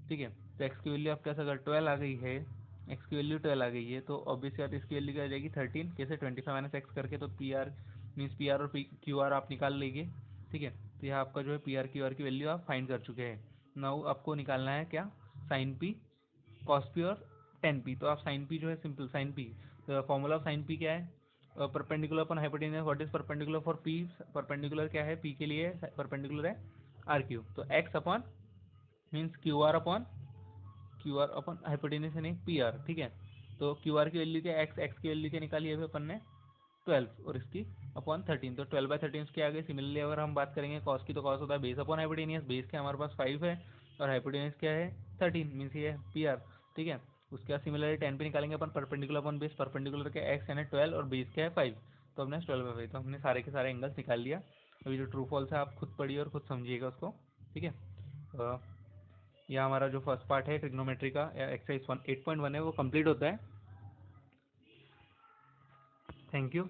ठीक है, तो x की वैल्यू आपके पास अगर 12 आ गई है, x की वैल्यू 12 आ गई है, तो ऑब्वियसली बात इसकी वैल्यू क्या आ जाएगी 13, कैसे 25 माइनस एक्स करके, तो PR मीन्स PR और QR आप निकाल लेंगे। ठीक है, तो यह आपका जो है PR QR की वैल्यू आप फाइंड कर चुके हैं। नाउ आपको निकालना है क्या साइन P, cos P और tan P। तो आप साइन P जो है simple sine P, formula of sine P क्या है, perpendicular upon hypotenuse, what is perpendicular for P, perpendicular क्या है P के लिए परपेंडिकुलर है RQ, तो x upon means QR upon hypotenuse यानी PR। ठीक है, तो QR की वैल्यू क्या x, x की वैल्यू क्या निकाली है अभी अपन ने 12 और इसकी अपॉन 13, तो 12/13 उसके आगे। सिमिलरली अगर हम बात करेंगे कॉस की, तो कॉस होता है बेस अपॉन हाइपोटेनियस। बेस के हमारे पास 5 है और हाइपोटेनियस क्या है 13, मीन्स ये है पी आर। ठीक है, उसके बाद सिमिलरली 10 पे निकालेंगे अपन परपेंडिकुलर अपॉन बेस। परपेंडिकुलर के एक्स यानी 12 और बेस क्या है 5, तो हमने 12/5, तो हमने सारे के सारे एंगल्स निकाल लिया। अभी जो ट्रू फॉल्स है आप खुद पढ़िए और खुद समझिएगा उसको। ठीक है, यह हमारा जो फर्स्ट पार्ट है ट्रिग्नोमेट्री का एक्सरसाइज 8.1 है वो कंप्लीट होता है। Thank you.